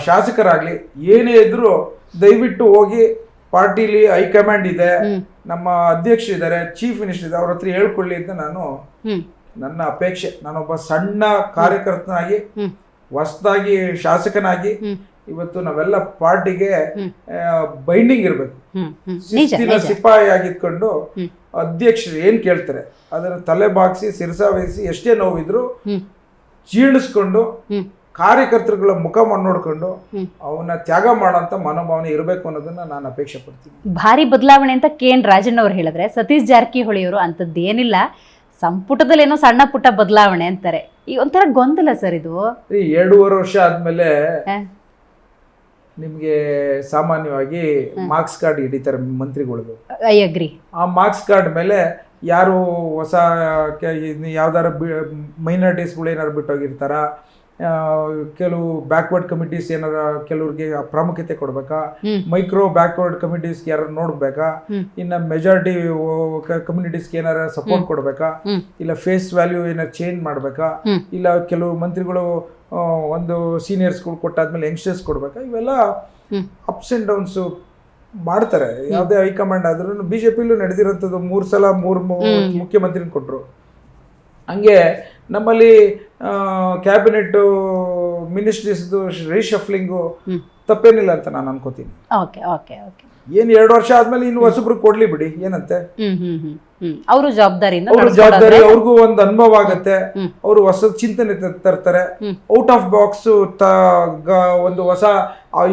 ಶಾಸಕರಾಗ್ಲಿ ಏನೇ ಇದ್ರು ದಯವಿಟ್ಟು ಹೋಗಿ ಪಾರ್ಟಿಲಿ ಹೈಕಮಾಂಡ್ ಇದೆ, ನಮ್ಮ ಅಧ್ಯಕ್ಷರಿದ್ದಾರೆ, ಚೀಫ್ ಮಿನಿಸ್ಟರ್ ಇದೆ, ಅವ್ರ ಹತ್ರ ಹೇಳ್ಕೊಳ್ಳಿ ಅಂತ ನಾನು ನನ್ನ ಅಪೇಕ್ಷೆ. ನಾನೊಬ್ಬ ಸಣ್ಣ ಕಾರ್ಯಕರ್ತನಾಗಿ ಹೊಸದಾಗಿ ಶಾಸಕನಾಗಿ ಇವತ್ತು ನಾವೆಲ್ಲ ಪಾರ್ಟಿಗೆ ಬೈಂಡಿಂಗ್ ಇರ್ಬೇಕು. ಶಿಸ್ತಿನ ಸಿಪಾಯಿ ಆಗಿದ್ಕೊಂಡು ಅಧ್ಯಕ್ಷರು ಏನ್ ಕೇಳ್ತಾರೆ ಅದನ್ನ ತಲೆ ಬಾಗಿಸಿ ಸಿರಸಾವಹಿಸಿ ಎಷ್ಟೇ ನೋವಿದ್ರು ಜೀರ್ಣಿಸ್ಕೊಂಡು ಕಾರ್ಯಕರ್ತರುಗಳ ಮುಖ ನೋಡ್ಕೊಂಡು ಅವನ್ನ ತ್ಯಾಗ ಮಾಡೋಂಥ ಮನೋಭಾವನೆ ಇರಬೇಕು ಅನ್ನೋದನ್ನ ನಾನು ಅಪೇಕ್ಷೆ ಪಡ್ತೀನಿ. ಭಾರಿ ಬದಲಾವಣೆ ಅಂತ KN ರಾಜಣ್ಣ ಅವ್ರು ಹೇಳಿದ್ರೆ, ಸತೀಶ್ ಜಾರಕಿಹೊಳಿ ಅವರು ಅಂಥದ್ದೇನಿಲ್ಲ, ಸಂಪುಟದಲ್ಲಿ ಏನೋ ಸಣ್ಣ ಪುಟ್ಟ ಬದಲಾವಣೆ ಅಂತಾರೆ. ಈ ಒಂಥರ ಗೊಂದಲ ಸರ್ ಇದು. 2.5 ವರ್ಷ ಆದ್ಮೇಲೆ ನಿಮ್ಗೆ ಸಾಮಾನ್ಯವಾಗಿ ಮಾರ್ಕ್ಸ್ ಕಾರ್ಡ್ ಹಿಡಿತಾರೆ ಮಂತ್ರಿಗಳದು. I agree. ಆ ಮಾರ್ಕ್ಸ್ ಕಾರ್ಡ್ ಮೇಲೆ ಯಾರು ಹೊಸ ಯಾವ್ದಾರ ಮೈನಾರಿಟೀಸ್ಗಳು ಏನಾರು ಬಿಟ್ಟೋಗಿರ್ತಾರ, ಕೆಲವು ಬ್ಯಾಕ್ವರ್ಡ್ ಕಮಿಟೀಸ್ ಏನಾರ ಕೆಲವ್ರಿಗೆ ಪ್ರಾಮುಖ್ಯತೆ ಕೊಡ್ಬೇಕಾ, ಮೈಕ್ರೋ ಬ್ಯಾಕ್ವರ್ಡ್ ಕಮಿಟೀಸ್ ಯಾರು ನೋಡ್ಬೇಕಾ, ಇನ್ನ ಮೆಜಾರಿಟಿ ಕಮ್ಯುನಿಟೀಸ್ಗೆ ಏನಾರ ಸಪೋರ್ಟ್ ಕೊಡ್ಬೇಕಾ, ಇಲ್ಲ ಫೇಸ್ ವ್ಯಾಲ್ಯೂ ಏನಾರು ಚೇಂಜ್ ಮಾಡ್ಬೇಕಾ, ಇಲ್ಲ ಕೆಲವು ಮಂತ್ರಿಗಳು ಒಂದು ಸೀನಿಯರ್ಸ್ಗಳು ಕೊಟ್ಟಾದ್ಮೇಲೆ ಯಂಗ್ಸ್ಟರ್ಸ್ ಕೊಡ್ಬೇಕಾ, ಇವೆಲ್ಲ ಅಪ್ಸ್ ಅಂಡ್ ಡೌನ್ಸ್ ಮಾಡ್ತಾರೆ. ಯಾವುದೇ ಹೈಕಮಾಂಡ್ ಆದ್ರೂ ಬಿಜೆಪಿಲೂ ನಡೆದಿರೋಂಥದ್ದು 3 ಸಲ 3 ಮುಖ್ಯಮಂತ್ರಿನ ಕೊಟ್ಟರು. ಹಂಗೆ ನಮ್ಮಲ್ಲಿ ಕ್ಯಾಬಿನೆಟ್ ಮಿನಿಸ್ಟ್ರೀಸ್ದು ರೀಶಫ್ಲಿಂಗು ತಪ್ಪೇನಿಲ್ಲ ಅಂತ ನಾನು ಅನ್ಕೋತೀನಿ. Okay okay okay. ಏನ್ 2 ವರ್ಷ ಆದ್ಮೇಲೆ ಇನ್ನು ಹೊಸಬ್ರು ಕೊಡ್ಲಿ ಬಿಡಿ, ಏನಂತೆ. ಅವರು ಜವಾಬ್ದಾರಿಯಿಂದ ಅವ್ರ ಜವಾಬ್ದಾರಿ, ಅವ್ರಿಗೂ ಒಂದು ಅನುಭವ ಆಗತ್ತೆ, ಅವರು ಹೊಸ ಚಿಂತನೆ ತರ್ತಾರೆ, ಔಟ್ ಆಫ್ ಬಾಕ್ಸ್ ಒಂದು ಹೊಸ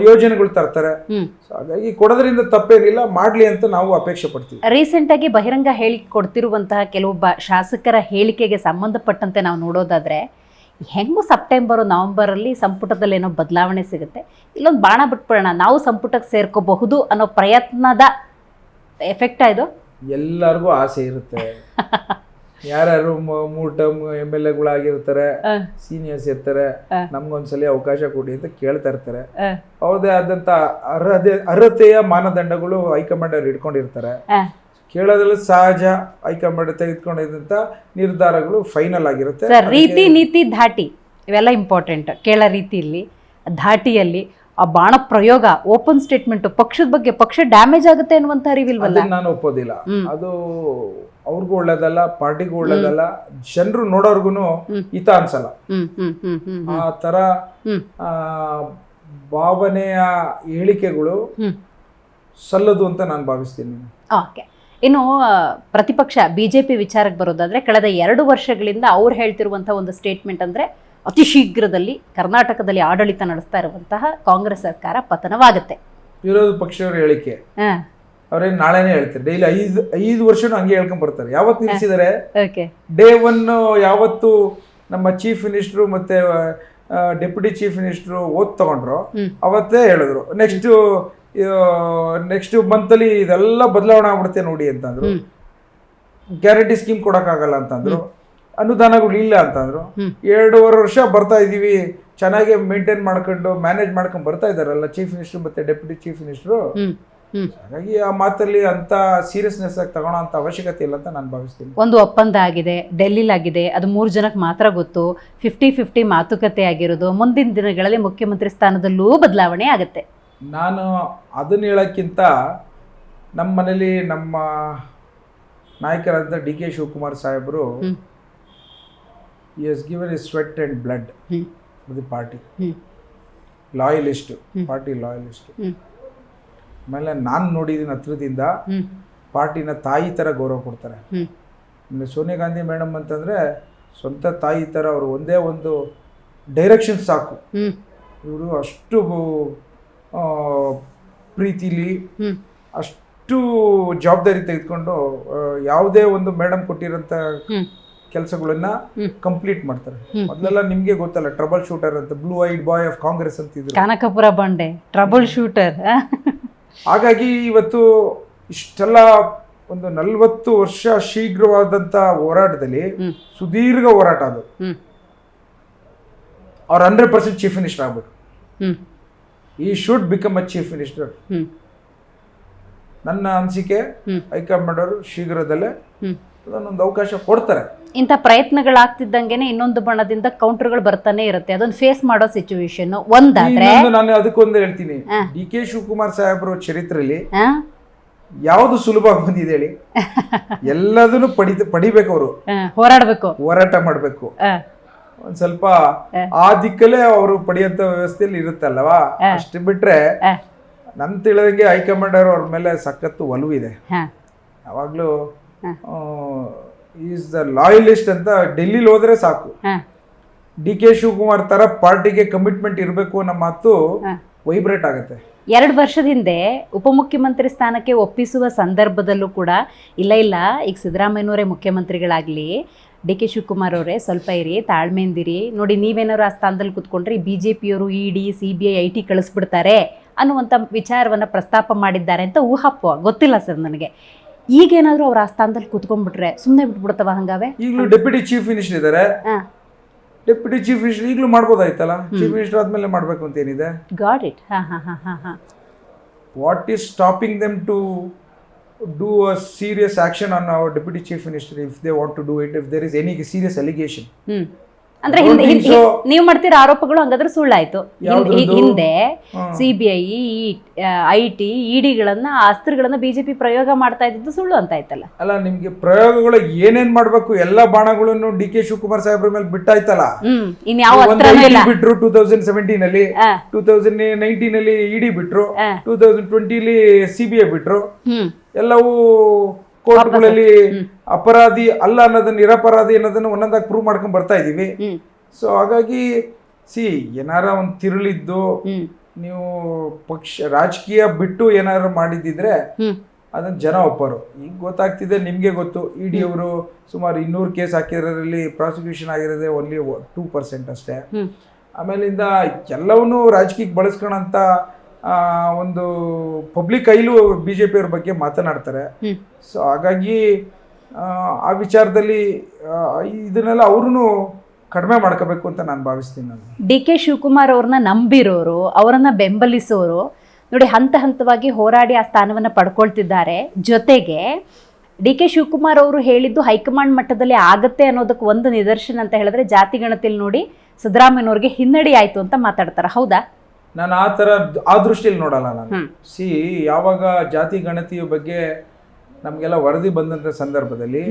ಯೋಜನೆಗಳು ತರ್ತಾರೆ. ಹಾಗಾಗಿ ಕೊಡೋದ್ರಿಂದ ತಪ್ಪೇನಿಲ್ಲ, ಮಾಡ್ಲಿ ಅಂತ ನಾವು ಅಪೇಕ್ಷೆ ಪಡ್ತೀವಿ. ರೀಸೆಂಟ್ ಆಗಿ ಬಹಿರಂಗ ಹೇಳಿಕೆ ಕೊಡ್ತಿರುವಂತಹ ಕೆಲವೊಬ್ಬ ಶಾಸಕರ ಹೇಳಿಕೆಗೆ ಸಂಬಂಧಪಟ್ಟಂತೆ ನಾವು ನೋಡೋದಾದ್ರೆ, ಹೆಂಗೋ ಸೆಪ್ಟೆಂಬರ್ ನವೆಂಬರ್ ಅಲ್ಲಿ ಸಂಪುಟದಲ್ಲಿ ಏನೋ ಬದಲಾವಣೆ ಸಿಗುತ್ತೆ, ಇಲ್ಲೊಂದು ಬಾಣ ಬಿಟ್ಬಿಡೋಣ ನಾವು ಸಂಪುಟಕ್ಕೆ ಸೇರ್ಕೋಬಹುದು ಅನ್ನೋ ಪ್ರಯತ್ನದ ಎಫೆಕ್ಟ್ ಇದು. ಎಲ್ಲರಿಗೂ ಆಸೆ ಇರುತ್ತೆ. ಯಾರ್ಯಾರು 3 ಟರ್ಮ್ MLA-ಗಳಾಗಿರ್ತಾರೆ, ಸೀನಿಯರ್ಸ್ ಇರ್ತಾರೆ, ನಮ್ಗೊಂದ್ಸಲಿ ಅವಕಾಶ ಕೊಡಿ ಅಂತ ಕೇಳ್ತಾ ಇರ್ತಾರೆ. ಅವ್ರದೇ ಆದಂತ ಅರ್ಹತೆಯ ಮಾನದಂಡಗಳು ಹೈಕಮಾಂಡ್ ಅವ್ರು ಇಟ್ಕೊಂಡಿರ್ತಾರೆ. ಕೇಳೋದ್ರಲ್ಲಿ ಸಹಜ, ಹೈಕಮಾಂಡ್ ತೆಗೆದುಕೊಂಡಿದ್ದಂತ ನಿರ್ಧಾರಗಳು ಫೈನಲ್ ಆಗಿರುತ್ತೆ. ರೀತಿ ನೀತಿ ಧಾಟಿ ಇವೆಲ್ಲ ಇಂಪಾರ್ಟೆಂಟ್. ಕೇಳೋ ರೀತಿಯಲ್ಲಿ ಧಾಟಿಯಲ್ಲಿ ಆ ಬಾಣ ಪ್ರಯೋಗ, ಓಪನ್ ಸ್ಟೇಟ್ಮೆಂಟ್, ಪಕ್ಷದ ಬಗ್ಗೆ ಪಕ್ಷ ಡ್ಯಾಮೇಜ್ ಆಗುತ್ತೆ ಅನ್ನುವಂತ ಅರಿವಿಲ್ವಲ್ಲ. ನಾನು ಒಪ್ಪೋದಿಲ್ಲ. ಅದು ಅವ್ರಿಗೂ ಒಳ್ಳೇದಲ್ಲ, ಪಾರ್ಟಿಗೂ ಒಳ್ಳೇದಲ್ಲ, ಜನರು ನೋಡೋರ್ಗುನು ಹಿತ ಅನ್ಸಲ್ಲ. ಆ ತರ ಭಾವನೆಯ ಹೇಳಿಕೆಗಳು ಸಲ್ಲದು ಅಂತ ನಾನು ಭಾವಿಸ್ತೀನಿ. ಓಕೆ. ಇನ್ನು ಪ್ರತಿಪಕ್ಷ ಬಿಜೆಪಿ ವಿಚಾರಕ್ಕೆ ಬರೋದಾದ್ರೆ, ಕಳೆದ 2 ವರ್ಷಗಳಿಂದ ಅವ್ರು ಹೇಳ್ತಿರುವಂತಹ ಒಂದು ಸ್ಟೇಟ್ಮೆಂಟ್ ಅಂದ್ರೆ, ಅತಿ ಶೀಘ್ರದಲ್ಲಿ ಕರ್ನಾಟಕದಲ್ಲಿ ಆಡಳಿತ ನಡೆಸ್ತಾ ಇರುವಂತಹ ಕಾಂಗ್ರೆಸ್ ಸರ್ಕಾರ ಪತನವಾಗುತ್ತೆ. ವಿರೋಧ ಪಕ್ಷದವ್ರ ಹೇಳಿಕೆ ಅವ್ರೇನ್ ನಾಳೆನೇ ಹೇಳ್ತಾರೆ. ಡೈಲಿ 5 ವರ್ಷನೂ ಹಂಗೆ ಹೇಳ್ಕೊಂಡ್ ಬರ್ತಾರೆ. ಯಾವತ್ತು ನಿಲ್ಸಿದ್ದಾರೆ, ಡೇ 1 ಯಾವತ್ತು ನಮ್ಮ ಚೀಫ್ ಮಿನಿಸ್ಟ್ರು ಮತ್ತೆ ಡೆಪ್ಯೂಟಿ ಚೀಫ್ ಮಿನಿಸ್ಟ್ರು ಓದ್ ತಗೊಂಡ್ರು ಅವತ್ತೇ ಹೇಳಿದ್ರು, ನೆಕ್ಸ್ಟ್ ಮಂತಲ್ಲಿ ಇದೆಲ್ಲ ಬದಲಾವಣೆ ಆಗ್ಬಿಡುತ್ತೆ ನೋಡಿ ಅಂತಂದ್ರು. ಗ್ಯಾರಂಟಿ ಸ್ಕೀಮ್ ಕೊಡಕ್ಕಾಗಲ್ಲ ಅಂತಂದ್ರು, ಅನುದಾನಗಳು ಇಲ್ಲ ಅಂತಂದ್ರು. 2.5 ವರ್ಷ ಬರ್ತಾ ಇದೀವಿ, ಚೆನ್ನಾಗಿ ಮೇಂಟೈನ್ ಮಾಡ್ಕೊಂಡು ಮ್ಯಾನೇಜ್ ಮಾಡ್ಕೊಂಡು ಬರ್ತಾ ಇದಾರಲ್ಲ ಚೀಫ್ ಮಿನಿಸ್ಟರ್ ಮತ್ತೆ ಡೆಪ್ಯೂಟಿ ಚೀಫ್ ಮಿನಿಸ್ಟರ್. ಹಾಗಾಗಿ ಆ ಮಾತಲ್ಲಿ ಅಂತ ಸೀರಿಯಸ್ನೆಸ್ ಆಗಿ ತಗೊಳ್ಳೋ ಅಂತ ಅವಶ್ಯಕತೆ ಇಲ್ಲ ಅಂತ ನಾನು ಭಾವಿಸ್ತೀನಿ. ಒಂದು ಒಪ್ಪಂದ ಆಗಿದೆ, ಡೆಲ್ಲಿಲಾಗಿದೆ, ಅದು 3 ಜನಕ್ಕೆ ಮಾತ್ರ ಗೊತ್ತು. 50-50 ಮಾತುಕತೆ ಆಗಿರೋದು. ಮುಂದಿನ ದಿನಗಳಲ್ಲಿ ಮುಖ್ಯಮಂತ್ರಿ ಸ್ಥಾನದಲ್ಲೂ ಬದಲಾವಣೆ ಆಗುತ್ತೆ. ನಾನು ಅದನ್ನ ಹೇಳೋಕ್ಕಿಂತ ನಮ್ಮ ಮನೇಲಿ ನಮ್ಮ ನಾಯಕರಾದ DK ಶಿವಕುಮಾರ್ ಸಾಹೇಬರು he has given his sweat and blood for the party. Loyalist, party loyalist. ಆಮೇಲೆ ನಾನು ನೋಡಿದ್ದೀನಿ ಹತ್ರದಿಂದ, ಪಾರ್ಟಿನ ತಾಯಿ ಥರ ಗೌರವ ಕೊಡ್ತಾರೆ. ಆಮೇಲೆ ಸೋನಿಯಾ ಗಾಂಧಿ ಮೇಡಮ್ ಅಂತಂದರೆ ಸ್ವಂತ ತಾಯಿ ಥರ, ಅವರು ಒಂದೇ ಒಂದು ಡೈರೆಕ್ಷನ್ ಸಾಕು. ಇವರು ಅಷ್ಟು ಪ್ರೀತಿಲಿ, ಅಷ್ಟು ಜವಾಬ್ದಾರಿ ತೆಗೆದುಕೊಂಡು ಯಾವುದೇ ಒಂದು ಮೇಡಮ್ ಕೊಟ್ಟಿರೋಂಥ ಕೆಲಸಗಳನ್ನ ಕಂಪ್ಲೀಟ್ ಮಾಡ್ತಾರೆ. ಮೊದಲೆಲ್ಲ ನಿಮ್ಗೆ ಗೊತ್ತಲ್ಲ, ಟ್ರಬಲ್ ಶೂಟರ್ ಅಂತ, ಬ್ಲೂ ಐಡ್ ಬಾಯ್ ಆಫ್ ಕಾಂಗ್ರೆಸ್ ಅಂತಿದ್ರು, ಕನಕಪುರ ಬಂಡೆ ಟ್ರಬಲ್ ಶೂಟರ್. ಹಾಗಾಗಿ ಇವತ್ತು ಇಷ್ಟೆಲ್ಲ ಒಂದು 40 ವರ್ಷ ಶೀಘ್ರವಾದಂತ ಹೋರಾಟದಲ್ಲಿ, ಸುದೀರ್ಘ ಹೋರಾಟ ಅದು, ಅವ್ರು 100% ಚೀಫ್ ಮಿನಿಸ್ಟರ್ ಆಗ್ಬೇಕು. ಈ should become a chief minister. ನನ್ನ ಅನಿಸಿಕೆ ಹೈಕಮಾಂಡ್ ಅವರು ಶೀಘ್ರದಲ್ಲೇ ಅದನ್ನೊಂದು ಅವಕಾಶ ಕೊಡ್ತಾರೆ. ಇಂಥ ಪ್ರಯತ್ನಗಳಾಗ್ತಿದ್ದಂಗೆನೆ ಇನ್ನೊಂದು ಬಣದಿಂದ ಕೌಂಟರ್ಗಳು ಬರ್ತಾನೆ ಇರುತ್ತೆ. ಅದೊಂದು ಫೇಸ್ ಮಾಡೋ ಸಿಚುವೇಶನ್ ಒಂದಾದ್ರೆ, ನಾನು ಅದಕ್ಕೊಂದು ಹೇಳ್ತೀನಿ, DK ಶಿವಕುಮಾರ್ ಸಾಹೇಬ್ರ ಚರಿತ್ರೆಯಲ್ಲಿ ಯಾವ್ದು ಸುಲಭ ಬಂದಿದೆ ಹೇಳಿ? ಎಲ್ಲದನ್ನು ಪಡಿಬೇಕು, ಅವರು ಹೋರಾಟ ಮಾಡ್ಬೇಕು. ಒಂದ್ ಸ್ವಲ್ಪ ಆ ದಿಕ್ಕಲ್ಲೇ ಅವರು ಪಡೆಯಂತ ವ್ಯವಸ್ಥೆಯಲ್ಲಿ ಇರುತ್ತಲ್ವಾ, ಅಷ್ಟು ಬಿಟ್ರೆ ನನ್ ತಿಳಿದಂಗೆ ಹೈಕಮಾಂಡ್ ಅವ್ರ ಮೇಲೆ ಸಖತ್ತು ಒಲವಿದೆ. ಯಾವಾಗ್ಲೂ ಈಸ್ ದ ಲಾಯಲಿಸ್ಟ್ ಅಂತ ಡೆಲ್ಲಿಲಿ ಹೋದ್ರೆ ಸಾಕು. DK ಶಿವಕುಮಾರ್ ತರ ಪಾರ್ಟಿಗೆ ಕಮಿಟ್ಮೆಂಟ್ ಇರಬೇಕು ಅನ್ನೋ ಮಾತು ವೈಬ್ರೇಟ್ ಆಗುತ್ತೆ. 2 ವರ್ಷದ ಹಿಂದೆ ಉಪಮುಖ್ಯಮಂತ್ರಿ ಸ್ಥಾನಕ್ಕೆ ಒಪ್ಪಿಸುವ ಸಂದರ್ಭದಲ್ಲೂ ಕೂಡ ಇಲ್ಲ ಈಗ ಸಿದ್ದರಾಮಯ್ಯನವರೇ ಮುಖ್ಯಮಂತ್ರಿಗಳಾಗ್ಲಿ, DK ಶಿವಕುಮಾರ್ ಅವರೇ ಸ್ವಲ್ಪ ಇರಿ, ತಾಳ್ಮೆಯಿಂದಿರಿ, ನೋಡಿ ನೀವೇನಾದ್ರು ಆ ಸ್ಥಾನದಲ್ಲಿ ಕೂತ್ಕೊಂಡ್ರೆ BJPಯವರು ED CBI IT ಕಳಿಸ್ಬಿಡ್ತಾರೆ ಅನ್ನುವಂಥ ವಿಚಾರವನ್ನು ಪ್ರಸ್ತಾಪ ಮಾಡಿದ್ದಾರೆ ಅಂತ ಊಹಾಪೋ, ಗೊತ್ತಿಲ್ಲ ಸರ್ ನನಗೆ. ಈಗೇನಾದ್ರೂ ಅವ್ರು ಆ ಸ್ಥಾನದಲ್ಲಿ ಕೂತ್ಕೊಂಡ್ಬಿಟ್ರೆ ಸುಮ್ಮನೆ ಬಿಟ್ಬಿಡ್ತವ ಹಂಗಾವೆ? ಈಗಲೂ ಡೆಪ್ಯೂಟಿ ಚೀಫ್ ಮಿನಿಸ್ಟರ್ ಇದ್ದಾರೆ, ಡೆಪ್ಯೂಟಿ ಚೀಫ್ ಮಿನಿಸ್ಟರ್ ಈಗಲೂ ಮಾಡ್ಬೋದಾಯ್ತಲ್ಲ, ಚೀಫ್ ಮಿನಿಸ್ಟರ್ ಆದ್ಮೇಲೆ ಮಾಡ್ಬೇಕು ಅಂತ ಏನಿದೆ? Got it. What is stopping them to do a serious action on our deputy chief minister if they want to do it, if there is any serious allegation? ಅಂದ್ರೆ ನೀವು ಮಾಡ್ತಿರೋ ಆರೋಪಗಳು ಹಂಗಾದ್ರೆ ಸುಳ್ಳಾಯ್ತು. ಹಿಂದೆ CBI, IT, EDಗಳನ್ನ ಅಸ್ತ್ರಗಳನ್ನ ಬಿಜೆಪಿ ಪ್ರಯೋಗ ಮಾಡ್ತಾ ಇದ್ದು ಸುಳ್ಳು ಅಂತ ಆಯ್ತಲ್ಲ. ಅಲ್ಲ, ನಿಮ್ಗೆ ಪ್ರಯೋಗಗಳು ಏನೇನ್ ಮಾಡ್ಬೇಕು ಎಲ್ಲ ಬಾಣಗಳನ್ನು DK ಶಿವಕುಮಾರ್ ಸಾಹೇಬ್ರ ಮೇಲೆ ಬಿಟ್ಟಾಯ್ತಲ್ಲ. ಇನ್ಯಾವ ಅಸ್ತ್ರನೂ ಇಲ್ಲ. ಬಿಟ್ರು 2017 ಅಲ್ಲಿ, 2019 ಅಲ್ಲಿ ED ಬಿಟ್ರು, 2020 ಅಲ್ಲಿ CBI ಬಿಟ್ರು. ಎಲ್ಲವೂ ಕೋರ್ಟ್ಗಳಲ್ಲಿ ಅಪರಾಧಿ ಅಲ್ಲ ಅನ್ನೋದನ್ನ, ನಿರಪರಾಧಿ ಅನ್ನೋದನ್ನ ಒಂದೊಂದಾಗಿ ಪ್ರೂವ್ ಮಾಡ್ಕೊಂಡ್ ಬರ್ತಾ ಇದೀವಿ. ಸೊ ಹಾಗಾಗಿ ಏನಾರ ಒಂದು ತಿರುಳಿದ್ದು ನೀವು ರಾಜಕೀಯ ಬಿಟ್ಟು ಏನಾರು ಮಾಡಿದ್ದಿದ್ರೆ ಅದನ್ನ ಜನ ಒಪ್ಪರು. ಈಗ ಗೊತ್ತಾಗ್ತಿದೆ, ನಿಮ್ಗೆ ಗೊತ್ತು, ED ಅವರು ಸುಮಾರು 200 ಕೇಸ್ ಹಾಕಿರೋದ್ರಲ್ಲಿ ಪ್ರಾಸಿಕ್ಯೂಷನ್ ಆಗಿರೋದೇ ಓನ್ಲಿ 2% ಅಷ್ಟೇ. ಆಮೇಲಿಂದ ಎಲ್ಲವನ್ನೂ ರಾಜಕೀಯಕ್ಕೆ ಬಳಸ್ಕೊಳಂತ ಒಂದು ಪಬ್ಲಿಕ್ ಐಲೂ BJP ಅವ್ರ ಬಗ್ಗೆ ಮಾತನಾಡ್ತಾರೆ. ಸೊ ಹಾಗಾಗಿ ಆ ವಿಚಾರದಲ್ಲಿ ಇದನ್ನೆಲ್ಲ ಅವ್ರೂ ಕಡಿಮೆ ಮಾಡ್ಕೋಬೇಕು ಅಂತ ನಾನು ಭಾವಿಸ್ತೀನಿ. ನಾನು DK ಶಿವಕುಮಾರ್ ಅವ್ರನ್ನ ನಂಬಿರೋರು, ಅವರನ್ನ ಬೆಂಬಲಿಸೋರು ನೋಡಿ ಹಂತ ಹಂತವಾಗಿ ಹೋರಾಡಿ ಆ ಸ್ಥಾನವನ್ನು ಪಡ್ಕೊಳ್ತಿದ್ದಾರೆ. ಜೊತೆಗೆ DK ಶಿವಕುಮಾರ್ ಅವರು ಹೇಳಿದ್ದು ಹೈಕಮಾಂಡ್ ಮಟ್ಟದಲ್ಲಿ ಆಗತ್ತೆ ಅನ್ನೋದಕ್ಕೆ ಒಂದು ನಿದರ್ಶನ ಅಂತ ಹೇಳಿದ್ರೆ ಜಾತಿ ಗಣತಿಯಲ್ಲಿ ನೋಡಿ ಸಿದ್ದರಾಮಯ್ಯನವ್ರಿಗೆ ಹಿನ್ನಡೆ ಆಯ್ತು ಅಂತ ಮಾತಾಡ್ತಾರೆ. ಹೌದಾ? ನಾನು ಆ ದೃಷ್ಟಿಯಲ್ಲಿ ನೋಡಲ್ಲ. ನಾನು ಯಾವಾಗ ಜಾತಿ ಗಣತಿಯ ಬಗ್ಗೆ ನಮಗೆಲ್ಲ ವರದಿ ಬಂದಂಥ ಸಂದರ್ಭದಲ್ಲಿ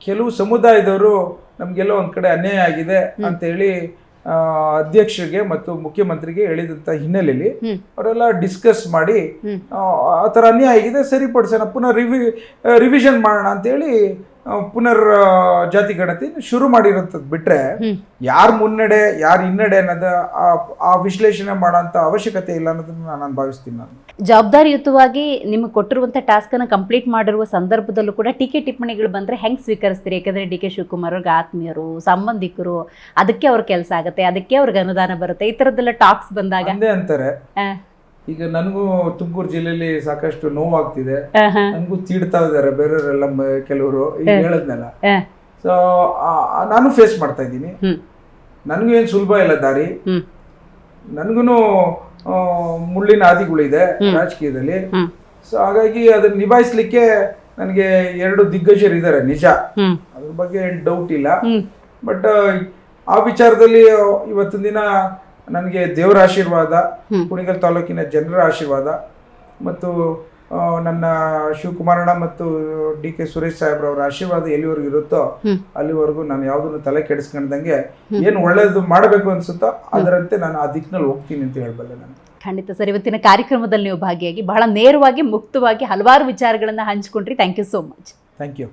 ಕೆಲವು ಸಮುದಾಯದವರು ನಮಗೆಲ್ಲ ಒಂದ್ ಕಡೆ ಅನ್ಯಾಯ ಆಗಿದೆ ಅಂತ ಹೇಳಿ ಅಧ್ಯಕ್ಷರಿಗೆ ಮತ್ತು ಮುಖ್ಯಮಂತ್ರಿಗೆ ಹೇಳಿದಂಥ ಹಿನ್ನೆಲೆಯಲ್ಲಿ ಅವರೆಲ್ಲ ಡಿಸ್ಕಸ್ ಮಾಡಿ ಆ ಥರ ಅನ್ಯಾಯ ಆಗಿದೆ, ಸರಿಪಡಿಸೋಣ, ಪುನಃ ರಿವಿಷನ್ ಮಾಡೋಣ ಅಂತೇಳಿ ಪುನರ್ ಜಾತಿ ಗಣತಿ ಶುರು ಮಾಡಿರೋಂಥದ್ದು ಬಿಟ್ರೆ ಯಾರು ಮುನ್ನಡೆ ಯಾರು ಹಿನ್ನಡೆ ಅನ್ನೋದು ಆ ವಿಶ್ಲೇಷಣೆ ಮಾಡೋಂಥ ಅವಶ್ಯಕತೆ ಇಲ್ಲ ಅನ್ನೋದನ್ನ ನಾನು ಭಾವಿಸ್ತೀನಿ. ನಾನು ಜವಾಬ್ದಾರಿಯುತವಾಗಿ ನಿಮಗೆ ಕೊಟ್ಟಿರುವಂಥ ಟಾಸ್ಕನ್ನು ಕಂಪ್ಲೀಟ್ ಮಾಡಿರುವ ಸಂದರ್ಭದಲ್ಲೂ ಕೂಡ ಟೀಕೆ ಟಿಪ್ಪಣಿಗಳು ಬಂದರೆ ಹೆಂಗೆ ಸ್ವೀಕರಿಸ್ತೀರಿ? ಯಾಕಂದರೆ DK ಶಿವಕುಮಾರ್ ಅವ್ರಿಗೆ ಆತ್ಮೀಯರು, ಸಂಬಂಧಿಕರು, ಅದಕ್ಕೆ ಅವ್ರ ಕೆಲಸ ಆಗುತ್ತೆ, ಅದಕ್ಕೆ ಅವ್ರಿಗೆ ಅನುದಾನ ಬರುತ್ತೆ, ಈ ಥರದ್ದೆಲ್ಲ ಟಾಕ್ಸ್ ಬಂದಾಗ ಅಂದೇ ಅಂತಾರೆ. ಈಗ ನನಗೂ ತುಮಕೂರು ಜಿಲ್ಲೆಯಲ್ಲಿ ಸಾಕಷ್ಟು ನೋವಾಗ್ತಿದೆ, ನನಗೂ ತೀಡ್ತಾ ಇದ್ದಾರೆ ಬೇರೆಯವರೆಲ್ಲ ಕೆಲವರು. ಈಗ ಹೇಳದ್ನೆಲ್ಲ ಸೊ ನಾನು ಫೇಸ್ ಮಾಡ್ತಾ ಇದ್ದೀನಿ. ನನಗೂ ಏನು ಸುಲಭ ಇಲ್ಲ ದಾರಿ, ನನಗೂ ಮುಳ್ಳಿನ ಹಾದಿಗಳಿದೆ ರಾಜಕೀಯದಲ್ಲಿ. ಸೊ ಹಾಗಾಗಿ ಅದನ್ನ ನಿಭಾಯಿಸ್ಲಿಕ್ಕೆ ನನಗೆ 2 ದಿಗ್ಗಜರು ಇದ್ದಾರೆ, ನಿಜ, ಅದ್ರ ಬಗ್ಗೆ ಏನು ಡೌಟ್ ಇಲ್ಲ. ಬಟ್ ಆ ವಿಚಾರದಲ್ಲಿ ಇವತ್ತಿನ ದಿನ ನನಗೆ ದೇವರ ಆಶೀರ್ವಾದ, ಕುಣಿಗಲ್ ತಾಲೂಕಿನ ಜನರ ಆಶೀರ್ವಾದ ಮತ್ತು ನನ್ನ ಶಿವಕುಮಾರಣ್ಣ ಮತ್ತು DK ಸುರೇಶ್ ಸಾಹೇಬ್ರವರ ಆಶೀರ್ವಾದ ಎಲ್ಲಿವರೆಗೂ ಇರುತ್ತೋ ಅಲ್ಲಿವರೆಗೂ ನಾನು ಯಾವುದನ್ನು ತಲೆ ಕೆಡಿಸ್ಕೊಂಡಂಗೆ ಏನು ಒಳ್ಳೇದು ಮಾಡಬೇಕು ಅನ್ಸುತ್ತೋ ಅದರಂತೆ ನಾನು ಆ ದಿಕ್ಕಿನಲ್ಲಿ ಹೋಗ್ತೀನಿ ಅಂತ ಹೇಳಬಲ್ಲೆ. ನಾನು ಖಂಡಿತ ಸರ್, ಇವತ್ತಿನ ಕಾರ್ಯಕ್ರಮದಲ್ಲಿ ನೀವು ಭಾಗಿಯಾಗಿ ಬಹಳ ನೇರವಾಗಿ ಮುಕ್ತವಾಗಿ ಹಲವಾರು ವಿಚಾರಗಳನ್ನು ಹಂಚಿಕೊಂಡ್ರಿ. Thank you so much. Thank you.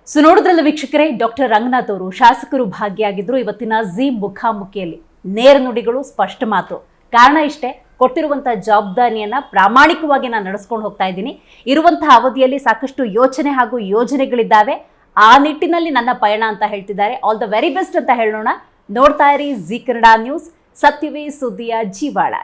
So ನೋಡಿದ್ರಲ್ಲ ವೀಕ್ಷಕರೇ, ಡಾಕ್ಟರ್ ರಂಗನಾಥ್ ಅವರು ಶಾಸಕರು ಭಾಗಿಯಾಗಿದ್ರು ಇವತ್ತಿನ ಝೀ ಮುಖಾಮುಖಿಯಲ್ಲಿ. ನೇರ ನುಡಿಗಳು, ಸ್ಪಷ್ಟ ಮಾತು. ಕಾರಣ ಇಷ್ಟೇ, ಕೊಟ್ಟಿರುವಂಥ ಜವಾಬ್ದಾರಿಯನ್ನು ಪ್ರಾಮಾಣಿಕವಾಗಿ ನಾನು ನಡೆಸ್ಕೊಂಡು ಹೋಗ್ತಾ ಇದ್ದೀನಿ. ಇರುವಂತಹ ಅವಧಿಯಲ್ಲಿ ಸಾಕಷ್ಟು ಯೋಚನೆ ಹಾಗೂ ಯೋಜನೆಗಳಿದ್ದಾವೆ, ಆ ನಿಟ್ಟಿನಲ್ಲಿ ನನ್ನ ಪಯಣ ಅಂತ ಹೇಳ್ತಿದ್ದಾರೆ. ಆಲ್ ದ ವೆರಿ ಬೆಸ್ಟ್ ಅಂತ ಹೇಳೋಣ. ನೋಡ್ತಾ ಇರಿ ಝೀ ಕನ್ನಡ ನ್ಯೂಸ್, ಸತ್ಯವೇ ಸುದ್ದಿಯ ಜೀವಾಳ.